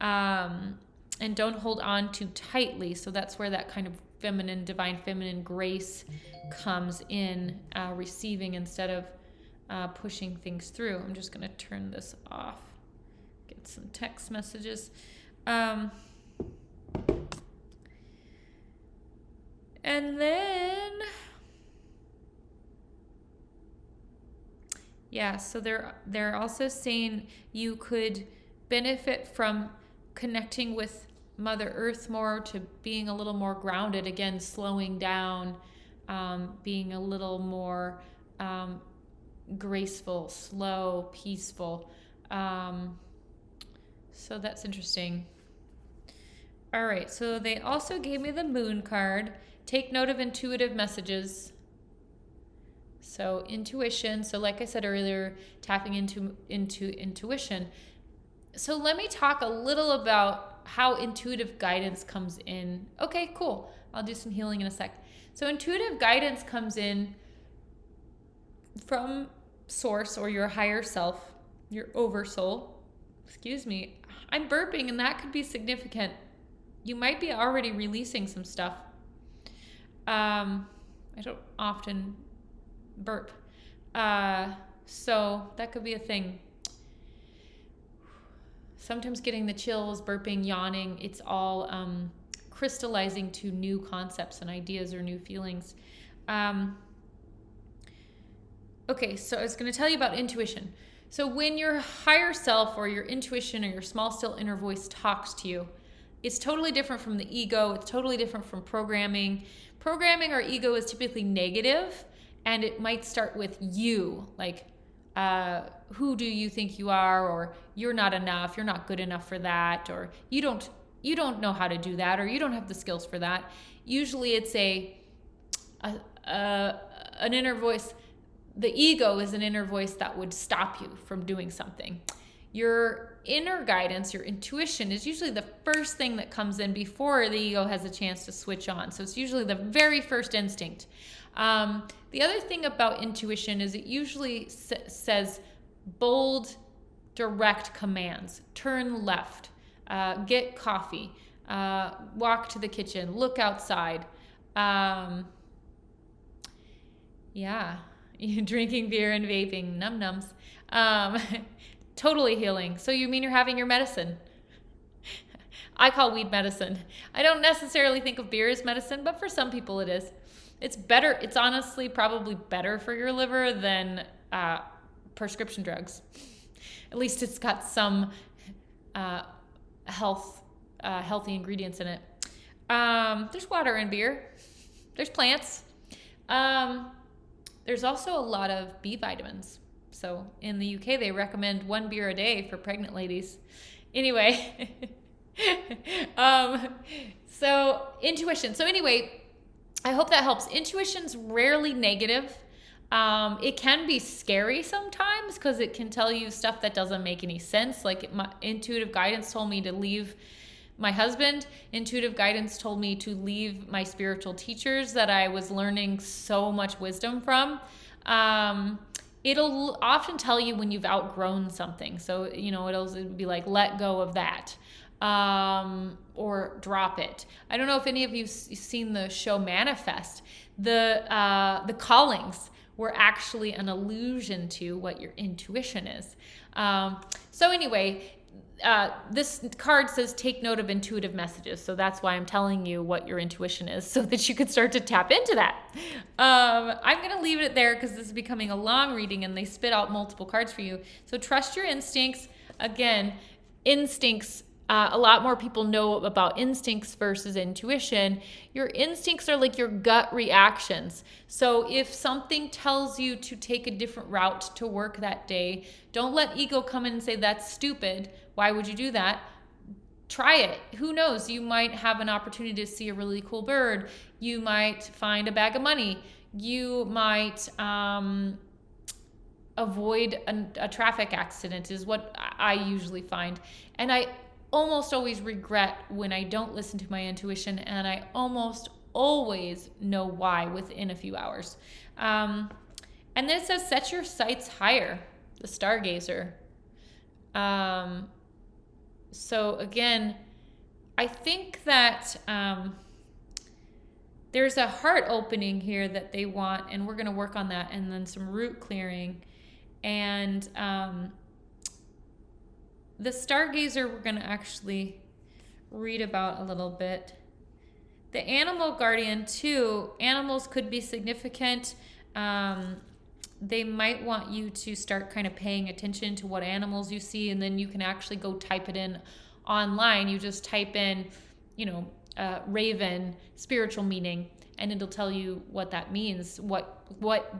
and don't hold on too tightly. So that's where that kind of divine feminine grace comes in, receiving instead of pushing things through. I'm just going to turn this off, get some text messages. And then, yeah, so they're also saying you could benefit from connecting with Mother Earth more, to being a little more grounded, again, slowing down, being a little more graceful, slow, peaceful. So that's interesting. All right, so they also gave me the moon card. Take note of intuitive messages. So intuition, so like I said earlier, tapping into intuition. So let me talk a little about how intuitive guidance comes in. Okay, cool. I'll do some healing in a sec. So intuitive guidance comes in from source or your higher self, your oversoul. Excuse me. I'm burping, and that could be significant. You might be already releasing some stuff. I don't often burp. So that could be a thing. Sometimes getting the chills, burping, yawning, it's all crystallizing to new concepts and ideas or new feelings. Okay, so I was going to tell you about intuition. So when your higher self or your intuition or your small, still inner voice talks to you, it's totally different from the ego. It's totally different from programming. Programming or ego is typically negative, and it might start with you, like, who do you think you are, or you're not enough, you're not good enough for that, or you don't you don't know how to do that, or you don't have the skills for that. Usually it's an inner voice. The ego is an inner voice that would stop you from doing something. Your inner guidance, your intuition, is usually the first thing that comes in before the ego has a chance to switch on. So it's usually the very first instinct. The other thing about intuition is it usually says bold, direct commands. Turn left, get coffee, walk to the kitchen, look outside. Yeah, drinking beer and vaping, num-nums. Totally healing. So you mean you're having your medicine? I call weed medicine. I don't necessarily think of beer as medicine, but for some people it is. It's better. It's honestly probably better for your liver than prescription drugs. At least it's got some healthy ingredients in it. There's water in beer. There's plants. There's also a lot of B vitamins. So in the UK, they recommend 1 beer a day for pregnant ladies. Anyway, so intuition. So anyway, I hope that helps. Intuition's rarely negative. It can be scary sometimes because it can tell you stuff that doesn't make any sense. Like my intuitive guidance told me to leave my husband. Intuitive guidance told me to leave my spiritual teachers that I was learning so much wisdom from. It'll often tell you when you've outgrown something. So, it'll be like, let go of that, or drop it. I don't know if any of you've seen the show Manifest. The callings were actually an allusion to what your intuition is. So anyway, this card says take note of intuitive messages. So that's why I'm telling you what your intuition is, so that you can start to tap into that. I'm going to leave it there because this is becoming a long reading and they spit out multiple cards for you. So trust your instincts. Again, instincts, a lot more people know about instincts versus intuition. Your instincts are like your gut reactions. So if something tells you to take a different route to work that day, don't let ego come in and say, that's stupid. Why would you do that? Try it. Who knows? You might have an opportunity to see a really cool bird. You might find a bag of money. You might avoid a traffic accident, is what I usually find. And I almost always regret when I don't listen to my intuition, and I almost always know why within a few hours. And then it says, set your sights higher, the stargazer. So again, I think that there's a heart opening here that they want, and we're going to work on that, and then some root clearing. And the stargazer we're going to actually read about a little bit. The animal guardian too, animals could be significant. They might want you to start kind of paying attention to what animals you see, and then you can actually go type it in online. You just type in, raven, spiritual meaning, and it'll tell you what that means, what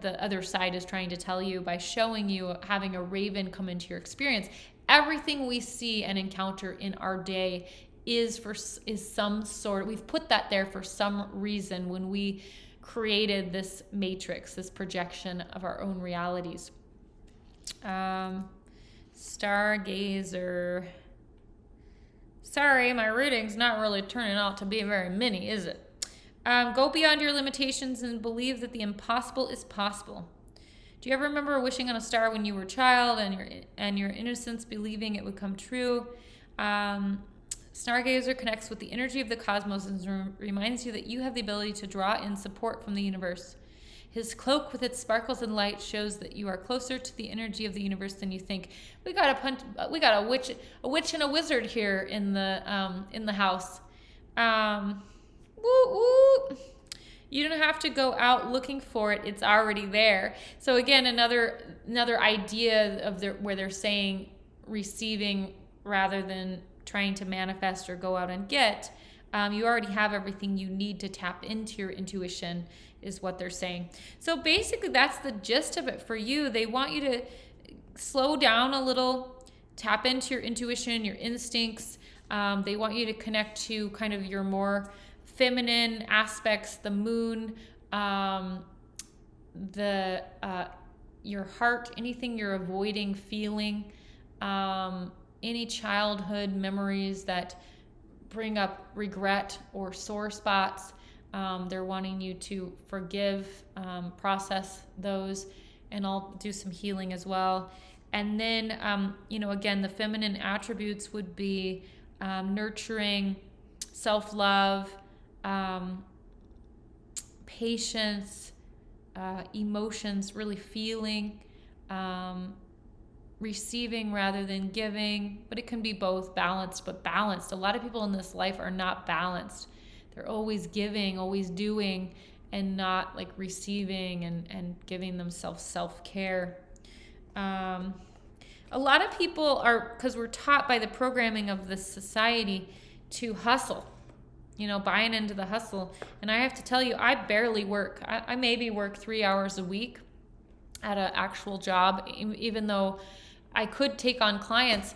the other side is trying to tell you by showing you having a raven come into your experience. Everything we see and encounter in our day is some sort, we've put that there for some reason when we created this matrix, this projection of our own realities. Stargazer. Sorry, my reading's not really turning out to be very many, is it? Go beyond your limitations and believe that the impossible is possible. Do you ever remember wishing on a star when you were a child and your innocence believing it would come true? Stargazer connects with the energy of the cosmos and reminds you that you have the ability to draw in support from the universe. His cloak with its sparkles and light shows that you are closer to the energy of the universe than you think. We got a witch and a wizard here in the house. Woo woo. You don't have to go out looking for it. It's already there. So again, another idea of where they're saying receiving rather than trying to manifest or go out and get. You already have everything you need to tap into your intuition, is what they're saying. So basically that's the gist of it for you. They want you to slow down a little, tap into your intuition, your instincts, They want you to connect to kind of your more feminine aspects, the moon, your heart, anything you're avoiding feeling, any childhood memories that bring up regret or sore spots. They're wanting you to forgive, process those, and I'll do some healing as well. And then, again, the feminine attributes would be nurturing, self-love, patience, emotions, really feeling, receiving rather than giving, but it can be both, balanced but balanced. A lot of people in this life are not balanced. They're always giving, always doing, and not like receiving and giving themselves self-care. A lot of people are, because we're taught by the programming of this society to hustle, buying into the hustle. And I have to tell you, I barely work. I maybe work 3 hours a week at an actual job, even though I could take on clients.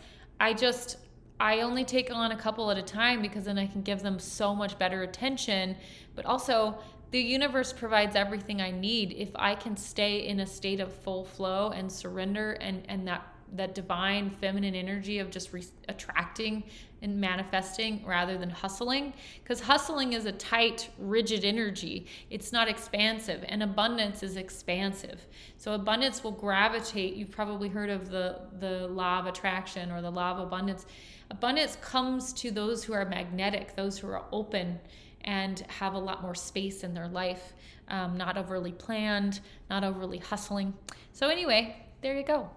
I only take on a couple at a time because then I can give them so much better attention. But also, the universe provides everything I need if I can stay in a state of full flow and surrender and that divine feminine energy of just attracting and manifesting rather than hustling. Because hustling is a tight, rigid energy. It's not expansive, and abundance is expansive. So abundance will gravitate. You've probably heard of the law of attraction or the law of abundance. Abundance comes to those who are magnetic, those who are open and have a lot more space in their life, not overly planned, not overly hustling. So anyway, there you go.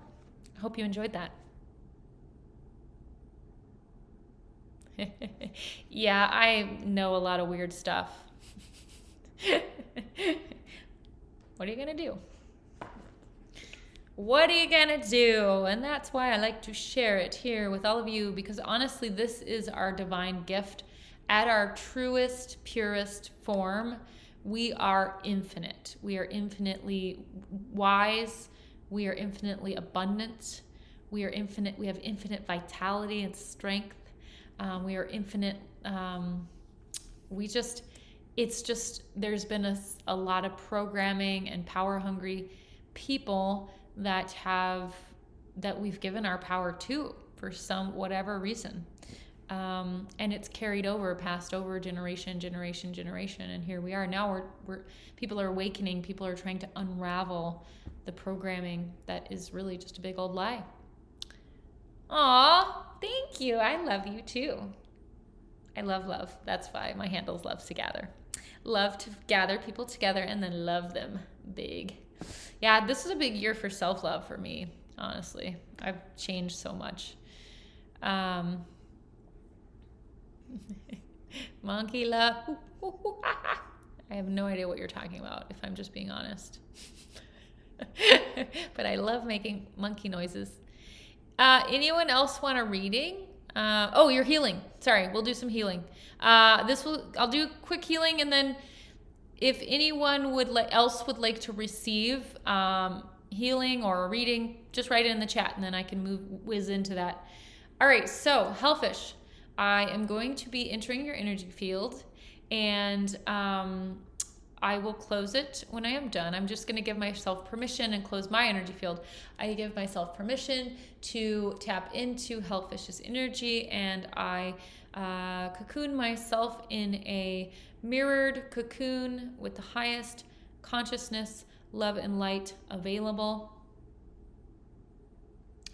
I hope you enjoyed that. Yeah, I know a lot of weird stuff. What are you going to do? What are you going to do? And that's why I like to share it here with all of you, because honestly, this is our divine gift. At our truest, purest form, we are infinite. We are infinitely wise. We are infinitely abundant. We are infinite. We have infinite vitality and strength. We are infinite. There's been a lot of programming and power hungry people that we've given our power to for some whatever reason. And it's carried over, passed over generation, and here we are now. We're people are awakening. People are trying to unravel the programming that is really just a big old lie. Aw, thank you. I love you too. I love. That's why my handle's Loves to Gather. Love to gather people together and then love them big. Yeah, this is a big year for self-love for me, honestly. I've changed so much. Monkey love. I have no idea what you're talking about, if I'm just being honest. But I love making monkey noises. Anyone else want a reading? You're healing. Sorry, we'll do some healing. I'll do quick healing, and then if anyone would like to receive healing or a reading, just write it in the chat, and then I can whiz into that. All right, so Hellfish, I am going to be entering your energy field, and I will close it when I am done. I'm just going to give myself permission and close my energy field. I give myself permission to tap into Hellfish's energy, and I cocoon myself in a mirrored cocoon with the highest consciousness, love, and light available.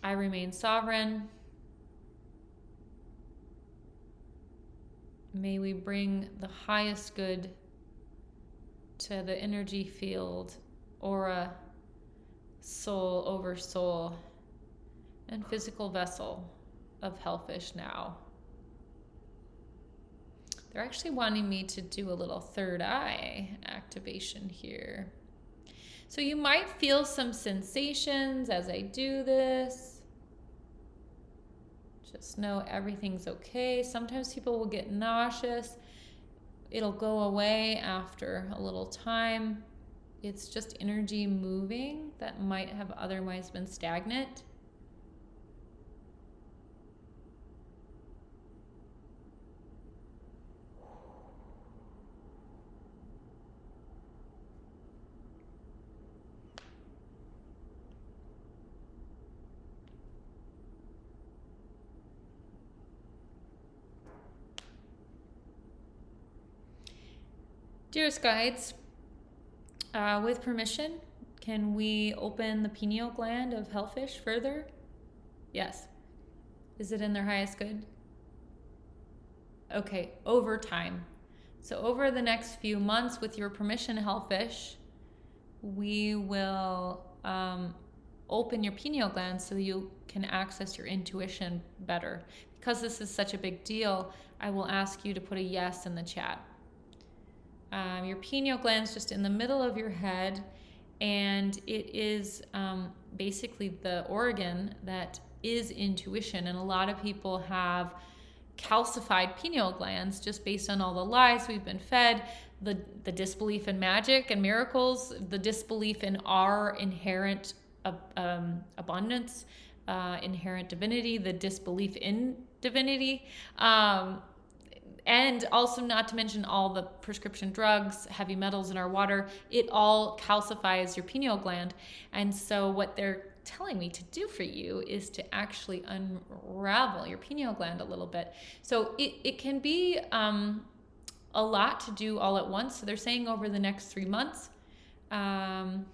I remain sovereign. May we bring the highest good to the energy field, aura, soul over soul, and physical vessel of Hellfish now. They're actually wanting me to do a little third eye activation here. So you might feel some sensations as I do this. Just know everything's okay. Sometimes people will get nauseous. It'll go away after a little time. It's just energy moving that might have otherwise been stagnant. Dearest guides, with permission, can we open the pineal gland of hellfish further? Yes. Is it in their highest good? Okay, over time. So over the next few months, with your permission, hellfish, we will open your pineal gland so you can access your intuition better. Because this is such a big deal, I will ask you to put a yes in the chat. Your pineal gland is just in the middle of your head, and it is basically the organ that is intuition. And a lot of people have calcified pineal glands just based on all the lies we've been fed, the disbelief in magic and miracles, the disbelief in our inherent abundance, inherent divinity, the disbelief in divinity, and also not to mention all the prescription drugs, heavy metals in our water. It all calcifies your pineal gland. And so what they're telling me to do for you is to actually unravel your pineal gland a little bit. So it can be a lot to do all at once. So they're saying over the next 3 months. And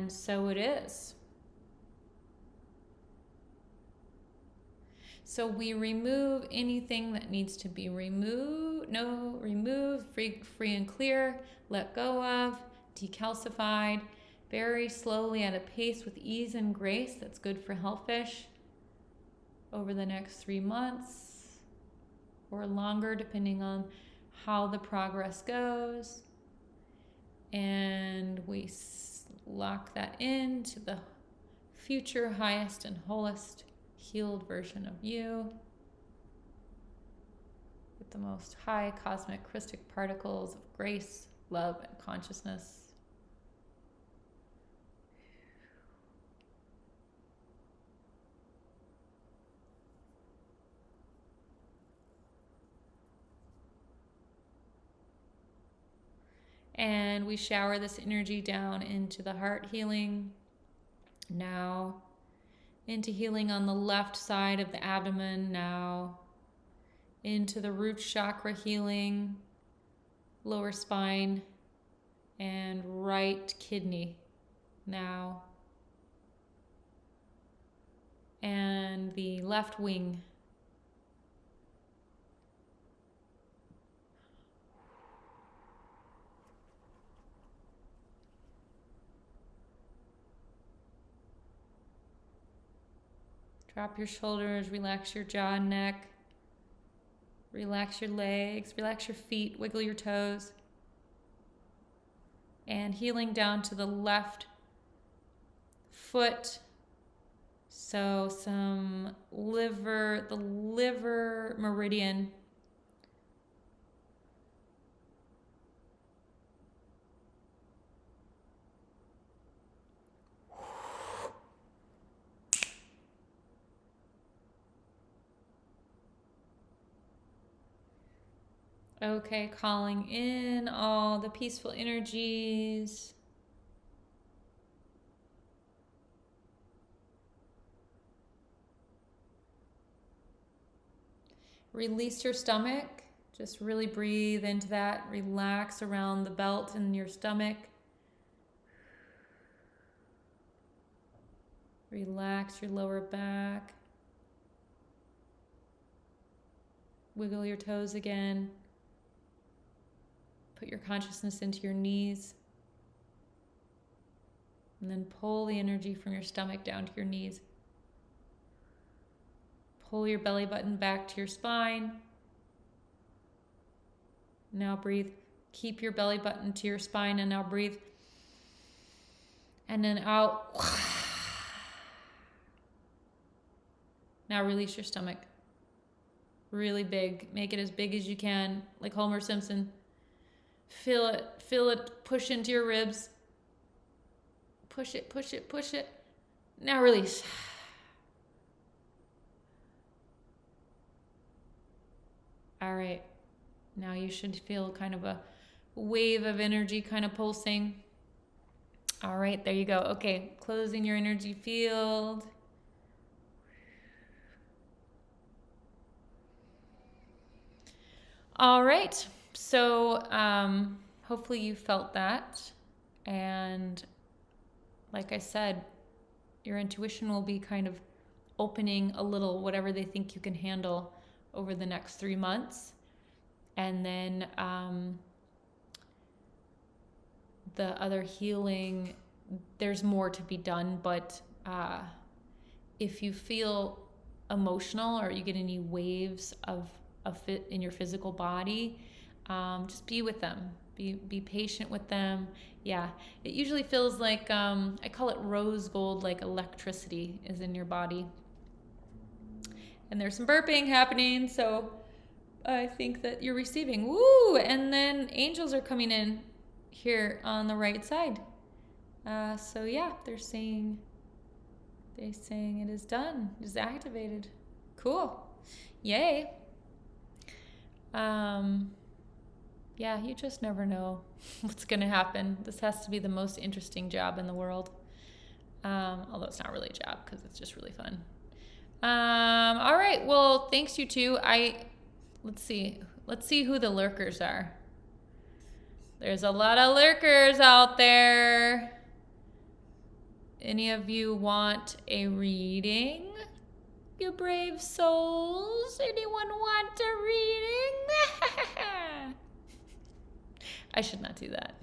so it is. So we remove anything that needs to be removed. No, remove, free and clear, let go of, decalcified, very slowly at a pace with ease and grace that's good for hellfish over the next 3 months or longer, depending on how the progress goes. And we lock that into the future highest and wholest healed version of you with the most high cosmic crystic particles of grace, love, and consciousness. And we shower this energy down into the heart healing now, into healing on the left side of the abdomen now, into the root chakra healing, lower spine, and right kidney now, and the left wing. Drop your shoulders, relax your jaw and neck, relax your legs, relax your feet, wiggle your toes. And healing down to the left foot. So some liver, the liver meridian. Okay, calling in all the peaceful energies. Release your stomach. Just really breathe into that. Relax around the belt in your stomach. Relax your lower back. Wiggle your toes again. Put your consciousness into your knees. And then pull the energy from your stomach down to your knees. Pull your belly button back to your spine. Now breathe. Keep your belly button to your spine and now breathe. And then out. Now release your stomach. Really big. Make it as big as you can, like Homer Simpson. Feel it, push into your ribs. Push it, push it, push it. Now release. All right. Now you should feel kind of a wave of energy kind of pulsing. All right, there you go. Okay, closing your energy field. All right. So hopefully you felt that. And like I said, your intuition will be kind of opening a little whatever they think you can handle over the next 3 months. And then the other healing, there's more to be done, but if you feel emotional or you get any waves of fit in your physical body, just be with them. Be patient with them. Yeah, it usually feels like, I call it rose gold, like electricity is in your body. And there's some burping happening, so I think that you're receiving. Woo! And then angels are coming in here on the right side. So yeah, they're saying it is done. It is activated. Cool. Yay. Yeah, you just never know what's going to happen. This has to be the most interesting job in the world. Although it's not really a job because it's just really fun. All right. Well, thanks you two. Let's see who the lurkers are. There's a lot of lurkers out there. Any of you want a reading? You brave souls. Anyone want a reading? I should not do that.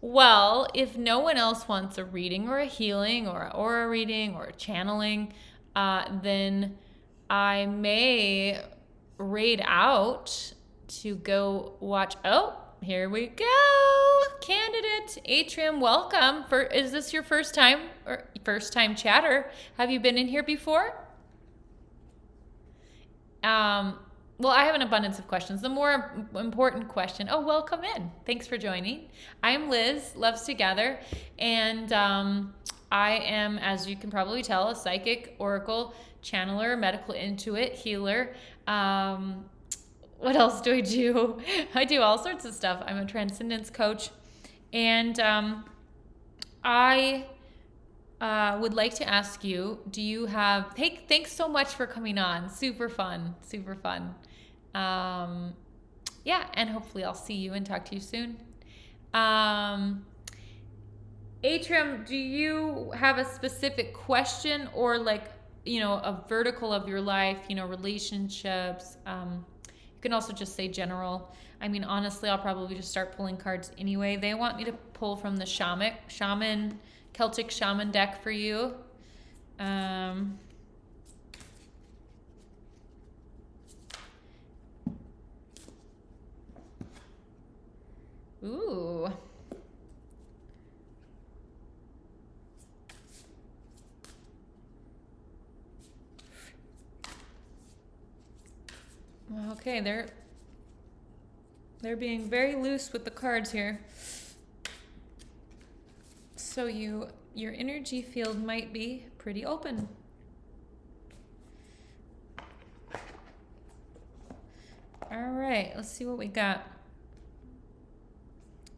Well, if no one else wants a reading or a healing or an aura reading or a channeling, then I may raid out to go watch. Oh, here we go. Candidate Atrium, welcome. Is this your first time or first time chatter? Have you been in here before? Well, I have an abundance of questions. The more important question, welcome in. Thanks for joining. I'm Liz, Loves to Gather, and I am, as you can probably tell, a psychic, oracle, channeler, medical intuit, healer. What else do I do? I do all sorts of stuff. I'm a transcendence coach, and I would like to ask you, do you have, hey, thanks so much for coming on. Super fun. Yeah, and hopefully I'll see you and talk to you soon. Atrium, do you have a specific question or like, a vertical of your life, relationships? You can also just say general. I mean, honestly, I'll probably just start pulling cards anyway. They want me to pull from the Celtic shaman deck for you. Ooh. Okay, they're being very loose with the cards here. So your energy field might be pretty open. All right, let's see what we got.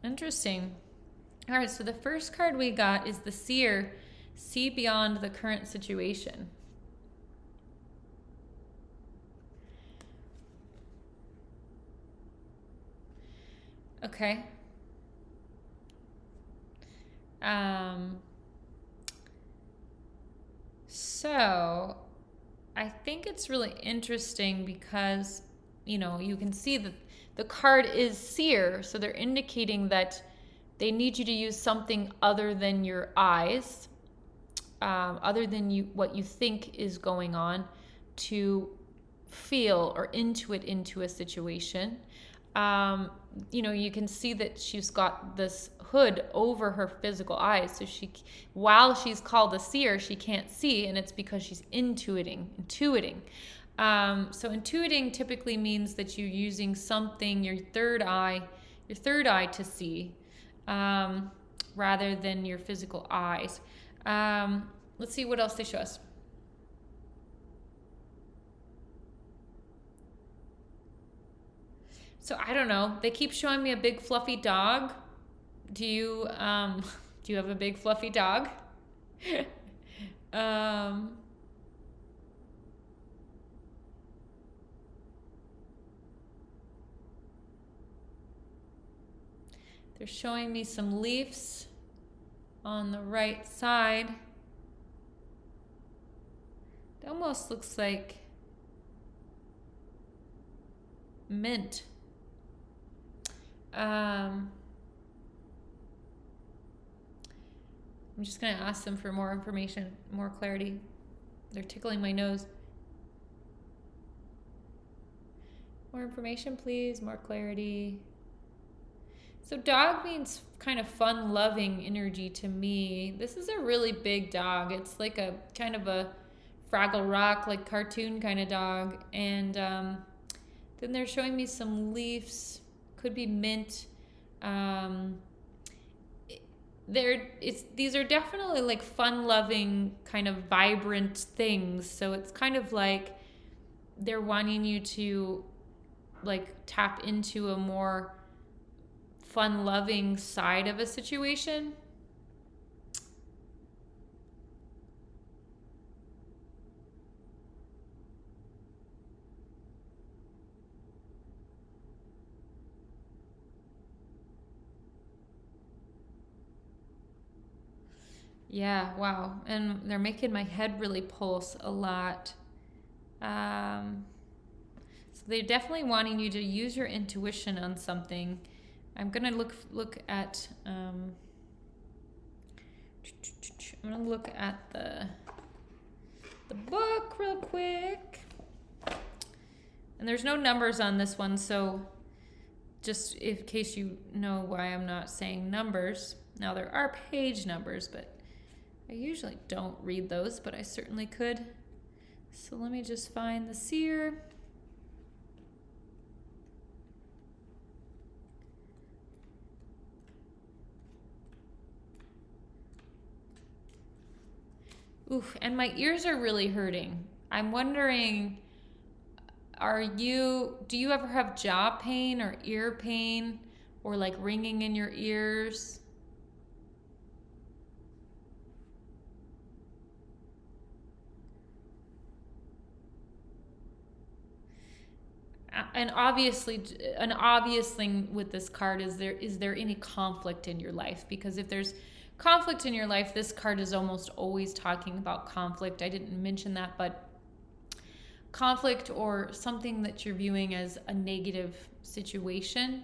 Interesting. All right, so the first card we got is the Seer. See beyond the current situation. Okay. So I think it's really interesting because, you can see that the card is Seer, so they're indicating that they need you to use something other than your eyes, other than what you think is going on, to feel or intuit into a situation. You can see that she's got this hood over her physical eyes, so while she's called a seer, she can't see, and it's because she's intuiting. So intuiting typically means that you're using something, your third eye to see, rather than your physical eyes. Let's see what else they show us. So I don't know. They keep showing me a big fluffy dog. Do you have a big fluffy dog? They're showing me some leaves on the right side. It almost looks like mint. I'm just going to ask them for more information, more clarity. They're tickling my nose. More information, please. More clarity. So dog means kind of fun, loving energy to me. This is a really big dog. It's like a kind of a Fraggle Rock, like cartoon kind of dog. And then they're showing me some leaves. Could be mint. These are definitely like fun-loving, kind of vibrant things. So it's kind of like they're wanting you to like tap into a more fun-loving side of a situation. Yeah, wow. And they're making my head really pulse a lot. So they're definitely wanting you to use your intuition on something. I'm gonna look at I'm gonna look at the book real quick. And there's no numbers on this one, so just in case you know why I'm not saying numbers. Now there are page numbers, but I usually don't read those, but I certainly could. So let me just find the seer. Oof, and my ears are really hurting. I'm wondering, do you ever have jaw pain or ear pain or like ringing in your ears? And obviously, an obvious thing with this card is there any conflict in your life? Because if there's conflict in your life, this card is almost always talking about conflict. I didn't mention that, but conflict or something that you're viewing as a negative situation.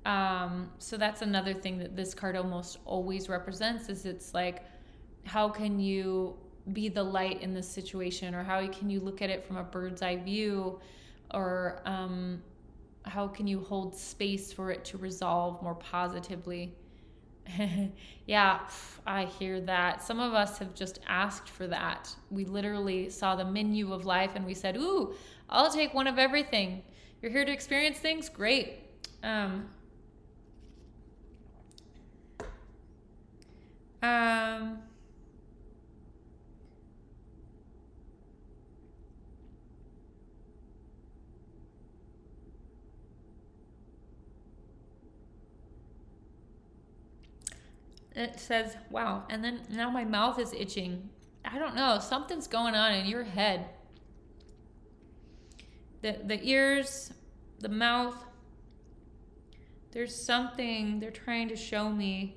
So that's another thing that this card almost always represents, is it's like, how can you be the light in this situation, or how can you look at it from a bird's eye view, or how can you hold space for it to resolve more positively? Yeah, I hear that. Some of us have just asked for that. We literally saw the menu of life and we said, ooh, I'll take one of everything. You're here to experience things? Great. It says, wow, and then now my mouth is itching. I don't know, something's going on in your head. The ears, the mouth, there's something they're trying to show me.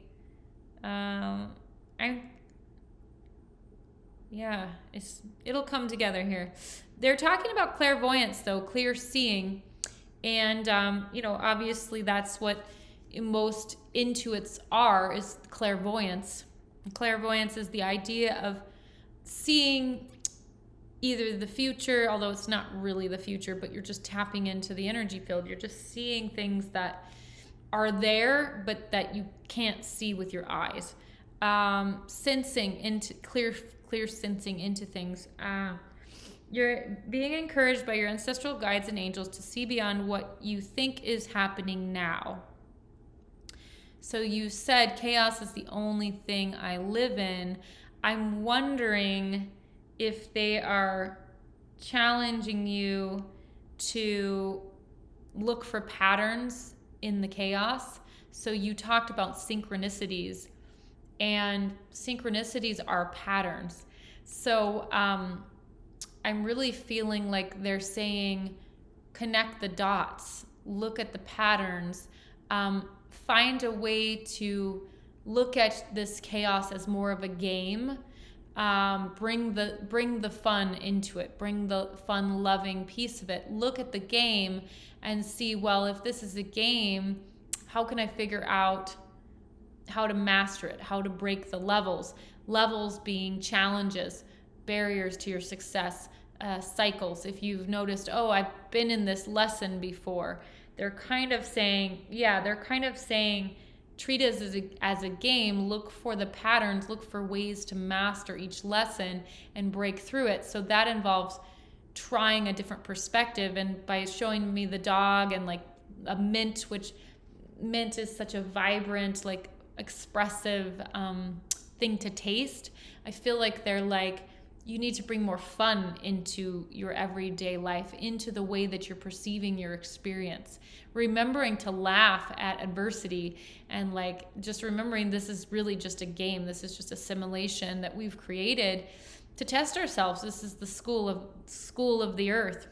It'll come together here. They're talking about clairvoyance, though, clear seeing. And, obviously that's what most intuits are, is clairvoyance. Clairvoyance is the idea of seeing either the future, although it's not really the future, but you're just tapping into the energy field. You're just seeing things that are there, but that you can't see with your eyes. Sensing into clear sensing into things. You're being encouraged by your ancestral guides and angels to see beyond what you think is happening now. So you said chaos is the only thing I live in. I'm wondering if they are challenging you to look for patterns in the chaos. So you talked about synchronicities, and synchronicities are patterns. So I'm really feeling like they're saying, connect the dots, look at the patterns. find a way to look at this chaos as more of a game. Bring the fun into it, bring the fun loving piece of it. Look at the game and see, well, if this is a game, how can I figure out how to master it, how to break the levels being challenges, barriers to your success, cycles. If you've noticed, oh, I've been in this lesson before, they're kind of saying treat it as a game. Look for the patterns, look for ways to master each lesson and break through it. So that involves trying a different perspective. And by showing me the dog and like a mint, which mint is such a vibrant, like expressive thing to taste, I feel like they're like, you need to bring more fun into your everyday life, into the way that you're perceiving your experience. Remembering to laugh at adversity and like just remembering this is really just a game. This is just a simulation that we've created to test ourselves. This is the school of the earth.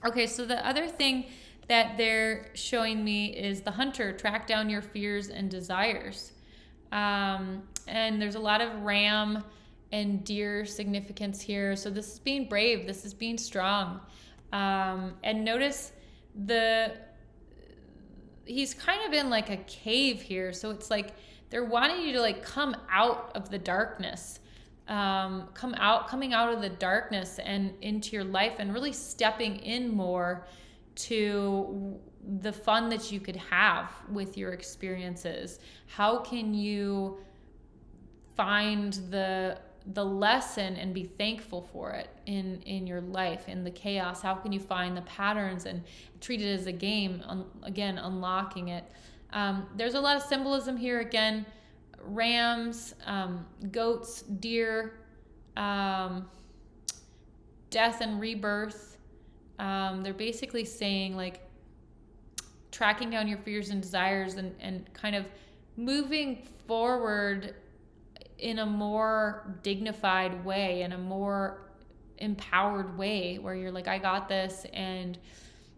Okay, so the other thing that they're showing me is the hunter, track down your fears and desires. And there's a lot of ram and deer significance here. So this is being brave. This is being strong. And notice he's kind of in like a cave here. So it's like they're wanting you to like come out of the darkness, coming out of the darkness and into your life and really stepping in more to the fun that you could have with your experiences. How can you find the lesson and be thankful for it in your life, in the chaos? How can you find the patterns and treat it as a game, again, unlocking it? There's a lot of symbolism here. Again, rams, goats, deer, death and rebirth. They're basically saying like tracking down your fears and desires and kind of moving forward in a more dignified way, in a more empowered way, where you're like, I got this, and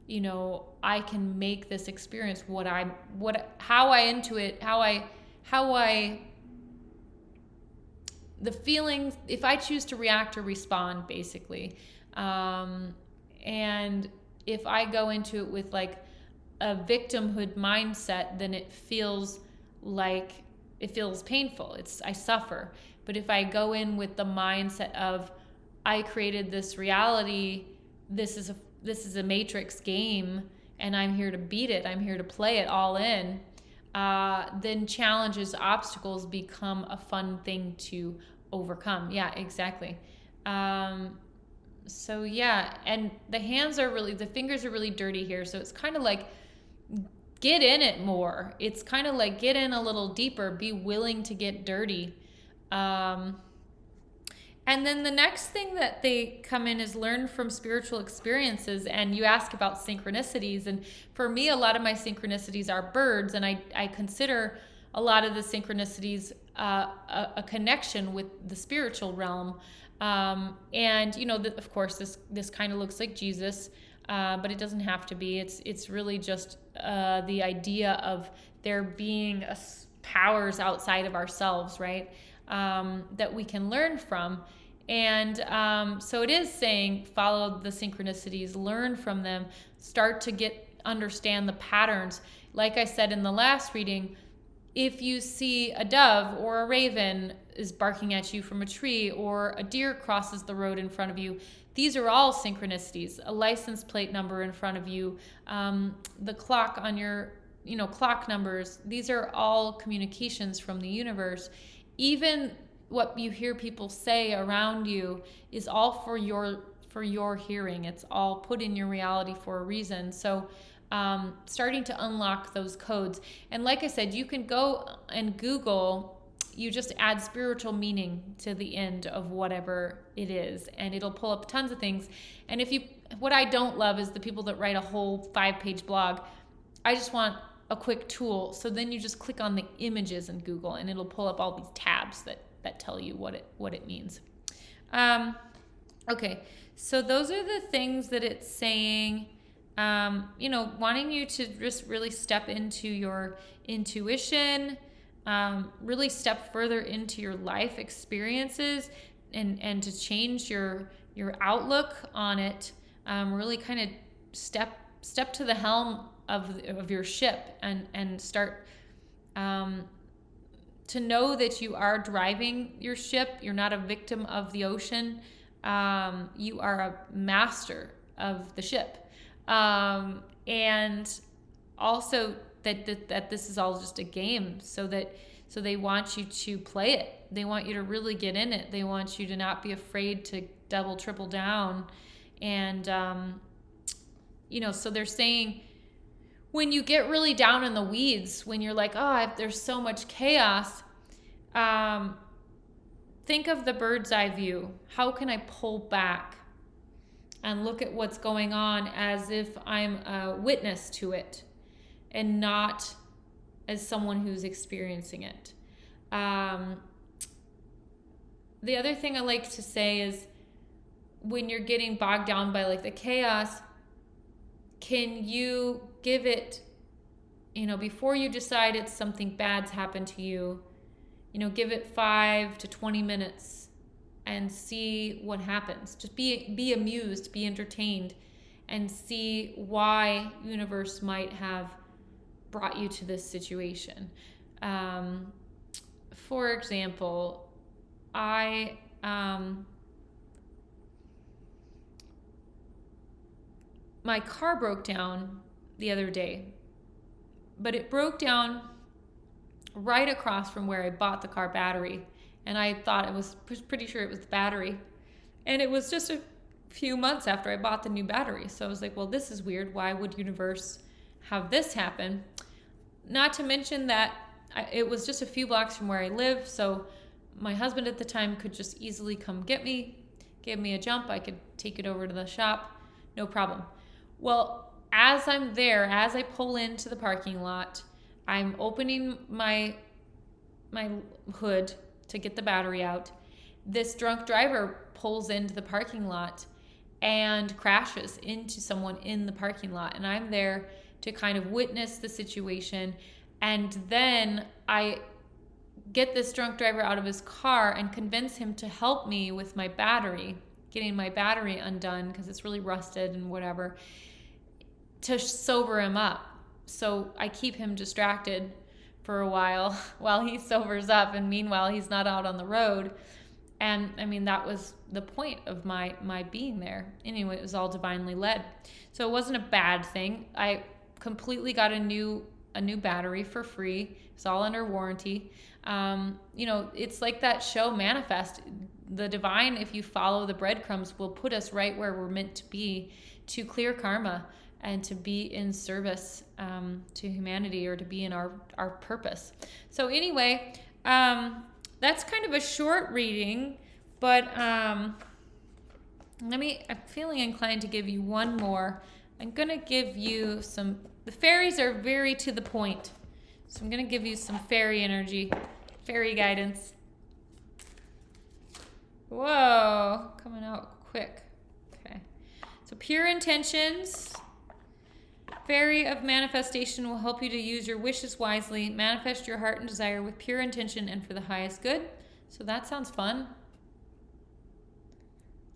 you know, I can make this experience the feelings, if I choose to react or respond, basically. And if I go into it with like a victimhood mindset, then it feels painful. I suffer. But if I go in with the mindset of, I created this reality, this is a matrix game, and I'm here to beat it, I'm here to play it all in, then challenges, obstacles become a fun thing to overcome. Yeah, exactly. So yeah, and the fingers are really dirty here. So it's kind of like, get in it more. It's kind of like get in a little deeper, be willing to get dirty. And then the next thing that they come in is learn from spiritual experiences. And you ask about synchronicities. And for me, a lot of my synchronicities are birds. And I consider a lot of the synchronicities a connection with the spiritual realm. And, you know, of course, this kind of looks like Jesus. But it doesn't have to be. It's really just the idea of there being powers outside of ourselves, right? That we can learn from. And so it is saying follow the synchronicities, learn from them, start to understand the patterns. Like I said in the last reading, if you see a dove or a raven is barking at you from a tree, or a deer crosses the road in front of you, these are all synchronicities. A license plate number in front of you, the clock on your, clock numbers. These are all communications from the universe. Even what you hear people say around you is all for your hearing. It's all put in your reality for a reason. So starting to unlock those codes. And like I said, you can go and Google, you just add spiritual meaning to the end of whatever it is, and it'll pull up tons of things. And what I don't love is the people that write a whole 5-page blog. I just want a quick tool. So then you just click on the images in Google, and it'll pull up all these tabs that tell you what it means. Okay, so those are the things that it's saying. wanting you to just really step into your intuition, really step further into your life experiences, and to change your outlook on it. Really kind of step to the helm of your ship, and start to know that you are driving your ship. You're not a victim of the ocean. You are a master of the ship. And also that this is all just a game, so they want you to play it. They want you to really get in it. They want you to not be afraid to double, triple down. And, so they're saying, when you get really down in the weeds, when you're like, there's so much chaos, think of the bird's eye view. How can I pull back and look at what's going on as if I'm a witness to it, and not as someone who's experiencing it? The other thing I like to say is, when you're getting bogged down by like the chaos, can you give it, before you decide it's something bad's happened to you, give it 5 to 20 minutes and see what happens. Just be amused, be entertained, and see why universe might have brought you to this situation. For example, my car broke down the other day, but it broke down right across from where I bought the car battery. And I thought pretty sure it was the battery. And it was just a few months after I bought the new battery. So I was like, well, this is weird. Why would universe have this happen? Not to mention that it was just a few blocks from where I live. So my husband at the time could just easily come get me, give me a jump. I could take it over to the shop, no problem. Well, as I'm there, as I pull into the parking lot, I'm opening my hood to get the battery out. This drunk driver pulls into the parking lot and crashes into someone in the parking lot. And I'm there to kind of witness the situation. And then I get this drunk driver out of his car and convince him to help me with my battery, getting my battery undone because it's really rusted and whatever, to sober him up. So I keep him distracted for a while he sobers up, and meanwhile he's not out on the road. And I mean, that was the point of my being there. Anyway, it was all divinely led. So it wasn't a bad thing. I completely got a new battery for free. It's all under warranty. It's like that show Manifest. The divine, if you follow the breadcrumbs, will put us right where we're meant to be, to clear karma and to be in service to humanity, or to be in our purpose. So anyway, that's kind of a short reading, but I'm feeling inclined to give you one more. I'm going to give you the fairies are very to the point. So I'm going to give you some fairy energy, fairy guidance. Whoa, coming out quick. Okay. So pure intentions. Fairy of manifestation will help you to use your wishes wisely, manifest your heart and desire with pure intention and for the highest good. So that sounds fun.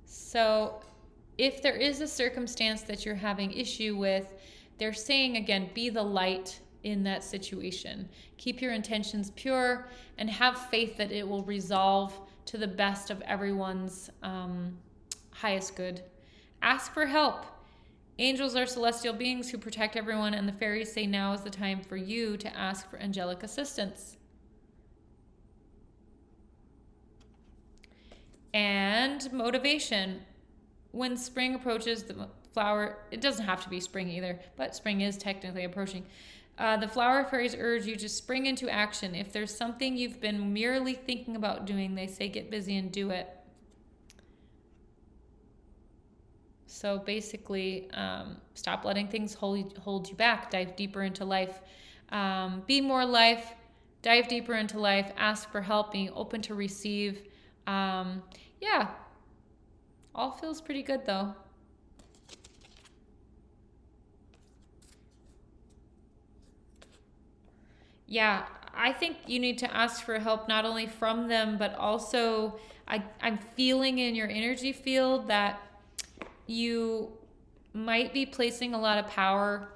So if there is a circumstance that you're having issue with, they're saying, again, be the light in that situation. Keep your intentions pure and have faith that it will resolve to the best of everyone's highest good. Ask for help. Angels are celestial beings who protect everyone, and the fairies say now is the time for you to ask for angelic assistance. And motivation. When spring approaches, the flower, it doesn't have to be spring either, but spring is technically approaching. The flower fairies urge you to spring into action. If there's something you've been merely thinking about doing, they say get busy and do it. So basically, stop letting things hold you back. Dive deeper into life. Be more life. Dive deeper into life. Ask for help. Being open to receive. Yeah. All feels pretty good, though. yeah, I think you need to ask for help not only from them, but also I'm feeling in your energy field that you might be placing a lot of power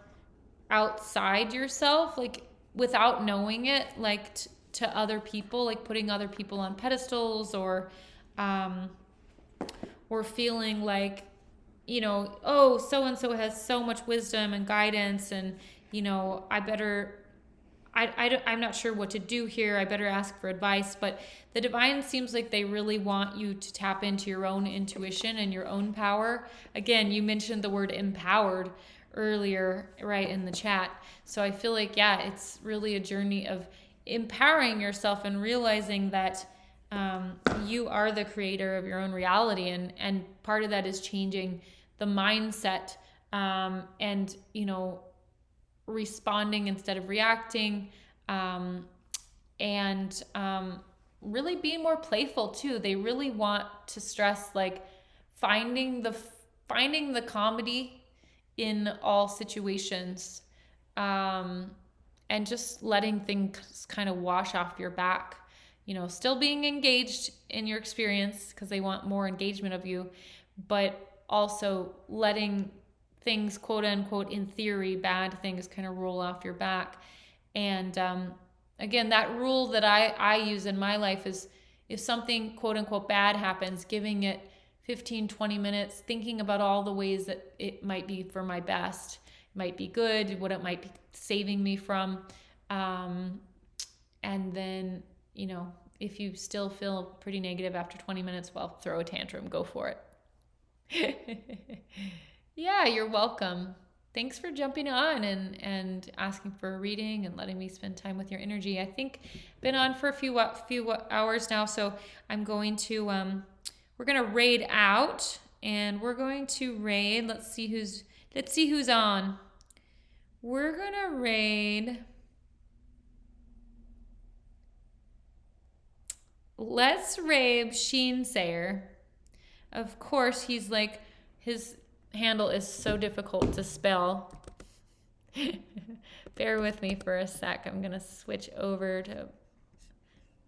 outside yourself, like without knowing it, like to other people, like putting other people on pedestals, um, or feeling like, oh, so and so has so much wisdom and guidance, and I better. I'm not sure what to do here. I better ask for advice. But the divine seems like they really want you to tap into your own intuition and your own power. Again, you mentioned the word empowered earlier, right, in the chat. So I feel like, yeah, it's really a journey of empowering yourself and realizing that you are the creator of your own reality. And part of that is changing the mindset, and, responding instead of reacting, um, and really being more playful too. They really want to stress like finding the finding the comedy in all situations, um, and just letting things kind of wash off your back. Still being engaged in your experience because they want more engagement of you, but also letting things, quote unquote, in theory, bad things kind of roll off your back. And again, that rule that I use in my life is if something, quote unquote, bad happens, giving it 15, 20 minutes, thinking about all the ways that it might be for my best, it might be good, what it might be saving me from. And then, if you still feel pretty negative after 20 minutes, well, throw a tantrum, go for it. Yeah, you're welcome. Thanks for jumping on and asking for a reading and letting me spend time with your energy. I think I've been on for a few hours now, so I'm going to we're gonna raid out, and we're going to raid. Let's see who's on. We're gonna raid. Let's raid Sheen Sayer. Of course, he's like, his handle is so difficult to spell. Bear with me for a sec. I'm gonna switch over to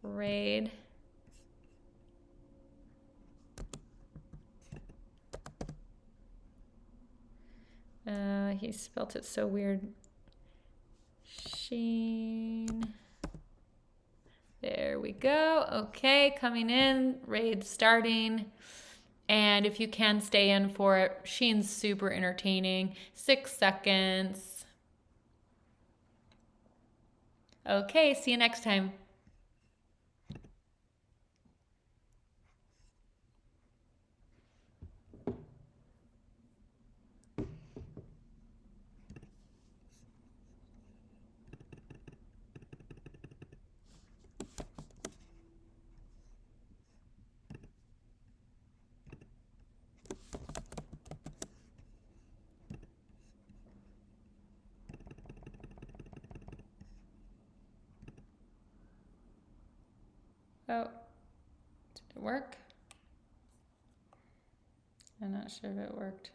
raid. He spelt it so weird. Sheen. There we go. Okay, coming in. Raid starting. And if you can stay in for it, Sheen's super entertaining. 6 seconds. Okay, see you next time. Oh, did it work? I'm not sure if it worked.